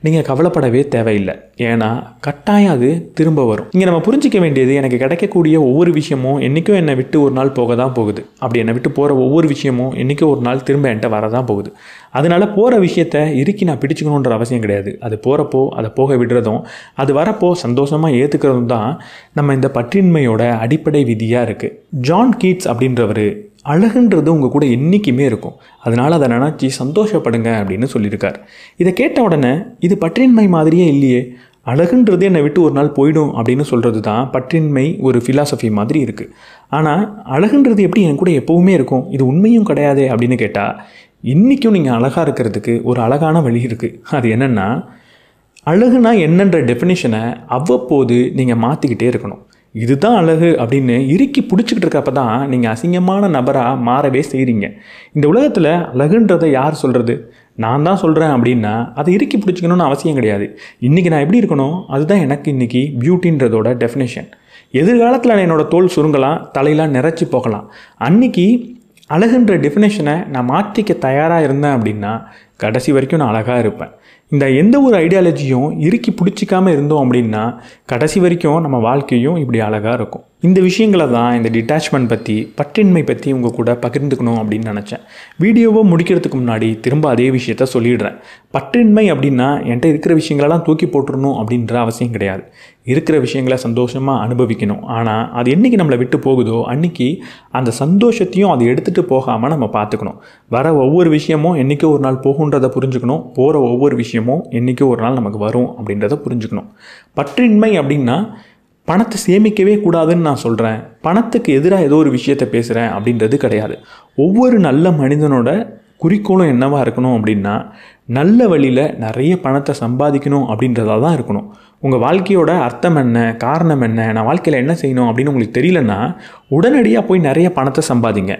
நீங்கள் கவலைப்படவே தேவையில்லை. ஏன்னா கட்டாயம் அது திரும்ப வரும். இங்கே நம்ம புரிஞ்சிக்க வேண்டியது, எனக்கு கிடைக்கக்கூடிய ஒவ்வொரு விஷயமும் என்றைக்கும் என்னை விட்டு ஒரு நாள் போக தான் போகுது. அப்படி என்னை விட்டு போகிற ஒவ்வொரு விஷயமும் என்றைக்கும் ஒரு நாள் திரும்ப என்கிட்ட வரதான் போகுது. அதனால் போகிற விஷயத்தை இறுக்கி நான் பிடிச்சிக்கணுன்ற அவசியம் கிடையாது. அது போகிறப்போ அதை போக விடுறதும் அது வரப்போ சந்தோஷமாக ஏற்றுக்கிறதும் தான் நம்ம இந்த பற்றின்மையோட அடிப்படை விதியாக இருக்குது. ஜான் கீட்ஸ் அப்படின்றவர் அழகுன்றது உங்கள் கூட என்றைக்குமே இருக்கும், அதனால் அதை நினச்சி சந்தோஷப்படுங்க அப்படின்னு சொல்லியிருக்கார். இதை கேட்ட உடனே இது பற்றின்மை மாதிரியே இல்லையே, அழகுன்றது என்னை விட்டு ஒரு நாள் போயிடும் அப்படின்னு சொல்கிறது தான் பற்றின்மை ஒரு ஃபிலாசபி மாதிரி இருக்குது. ஆனால் அழகுன்றது எப்படி என் கூட எப்போவுமே இருக்கும், இது உண்மையும் கிடையாதே அப்படின்னு கேட்டால், இன்றைக்கும் நீங்கள் அழகாக இருக்கிறதுக்கு ஒரு அழகான வழி இருக்குது. அது என்னென்னா, அழகுனா என்னன்ற டெஃபினிஷனை அவ்வப்போது நீங்கள் மாற்றிக்கிட்டே இருக்கணும். இதுதான் அழகு அப்படின்னு இறுக்கி பிடிச்சிக்கிட்டு இருக்கப்ப தான் நீங்கள் அசிங்கமான நபராக மாறவே செய்கிறீங்க. இந்த உலகத்தில் அழகுன்றதை யார் சொல்கிறது? நான் தான் சொல்கிறேன் அப்படின்னா அதை இறுக்கி பிடிச்சிக்கணும்னு அவசியம் கிடையாது. இன்றைக்கி நான் எப்படி இருக்கணும், அதுதான் எனக்கு இன்றைக்கி பியூட்டின்றதோட டெஃபினேஷன். எதிர்காலத்தில் நான் என்னோடய தோல் சுருங்கலாம், தலையெல்லாம் நிறச்சி போகலாம். அன்றைக்கி அழகுன்ற டெஃபினேஷனை நான் மாற்றிக்க தயாராக இருந்தேன் அப்படின்னா கடைசி வரைக்கும் நான் அழகாக இருப்பேன். இந்த எந்த ஒரு ஐடியாலஜியும் இறுக்கி பிடிச்சிக்காமல் இருந்தோம் அப்படின்னா கடைசி வரைக்கும் நம்ம வாழ்க்கையும் இப்படி அழகாக இருக்கும். இந்த விஷயங்களை தான் இந்த டிட்டாச்மெண்ட் பற்றி, பற்றின்மை பற்றி உங்கள் கூட பகிர்ந்துக்கணும் அப்படின்னு நினச்சேன். வீடியோவை முடிக்கிறதுக்கு முன்னாடி திரும்ப அதே விஷயத்த சொல்லிடுறேன். பற்றின்மை அப்படின்னா என்கிட்ட இருக்கிற விஷயங்களெல்லாம் தூக்கி போட்டுடணும் அப்படின்ற அவசியம் கிடையாது. இருக்கிற விஷயங்களை சந்தோஷமாக அனுபவிக்கணும். ஆனால் அது என்றைக்கு நம்மளை விட்டு போகுதோ அன்றைக்கி அந்த சந்தோஷத்தையும் அதை எடுத்துகிட்டு போகாமல் நம்ம பார்த்துக்கணும். வர ஒவ்வொரு விஷயமும் என்றைக்கோ ஒரு நாள் போகுன்றதை புரிஞ்சுக்கணும். போகிற ஒவ்வொரு விஷயமும் என்றைக்கோ ஒரு நாள் நமக்கு வரும் அப்படின்றத புரிஞ்சுக்கணும். பற்றின்மை அப்படின்னா பணத்தை சேமிக்கவே கூடாதுன்னு நான் சொல்கிறேன், பணத்துக்கு எதிராக ஏதோ ஒரு விஷயத்தை பேசுகிறேன் அப்படின்றது கிடையாது. ஒவ்வொரு நல்ல மனிதனோட குறிக்கோளும் என்னவாக இருக்கணும் அப்படின்னா, நல்ல வழியில் நிறைய பணத்தை சம்பாதிக்கணும் அப்படின்றதாக தான் இருக்கணும். உங்கள் வாழ்க்கையோட அர்த்தம் என்ன, காரணம் என்ன, நான் வாழ்க்கையில் என்ன செய்யணும் அப்படின்னு உங்களுக்கு தெரியலன்னா உடனடியாக போய் நிறைய பணத்தை சம்பாதிங்க.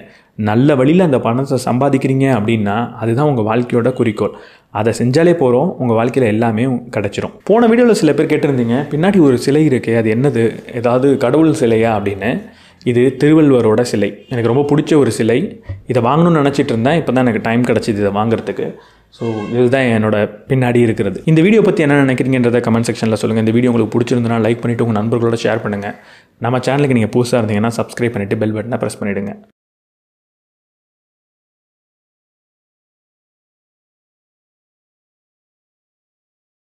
நல்ல வழியில் அந்த பணத்தை சம்பாதிக்கிறீங்க அப்படின்னா அதுதான் உங்கள் வாழ்க்கையோட குறிக்கோள். அதை செஞ்சாலே போகிறோம், உங்கள் வாழ்க்கையில் எல்லாமே கிடச்சிரும். போன வீடியோவில் சில பேர் கேட்டிருந்தீங்க, பின்னாடி ஒரு சிலை இருக்கே அது என்னது, ஏதாவது கடவுள் சிலையா அப்படின்னு. இது திருவள்ளுவரோட சிலை. எனக்கு ரொம்ப பிடிச்ச ஒரு சிலை. இதை வாங்கணும்னு நினச்சிட்டு இருந்தேன், இப்போ தான் எனக்கு டைம் கிடச்சிது இதை வாங்குறதுக்கு. ஸோ இதுதான் என்னோட பின்னாடி இருக்கிறது. இந்த வீடியோ பற்றி என்ன நினைக்கிறீங்கன்றதை கமெண்ட் செக்ஷனில் சொல்லுங்கள். இந்த வீடியோ உங்களுக்கு பிடிச்சிருந்தனா லைக் பண்ணிவிட்டு உங்கள் நண்பர்களோட ஷேர் பண்ணுங்கள். நம்ம சேனலுக்கு நீங்கள் புதுசாக இருந்தீங்கன்னா சப்ஸ்கிரைப் பண்ணிவிட்டு பெல் பட்டனை ப்ரெஸ் பண்ணிவிடுங்க.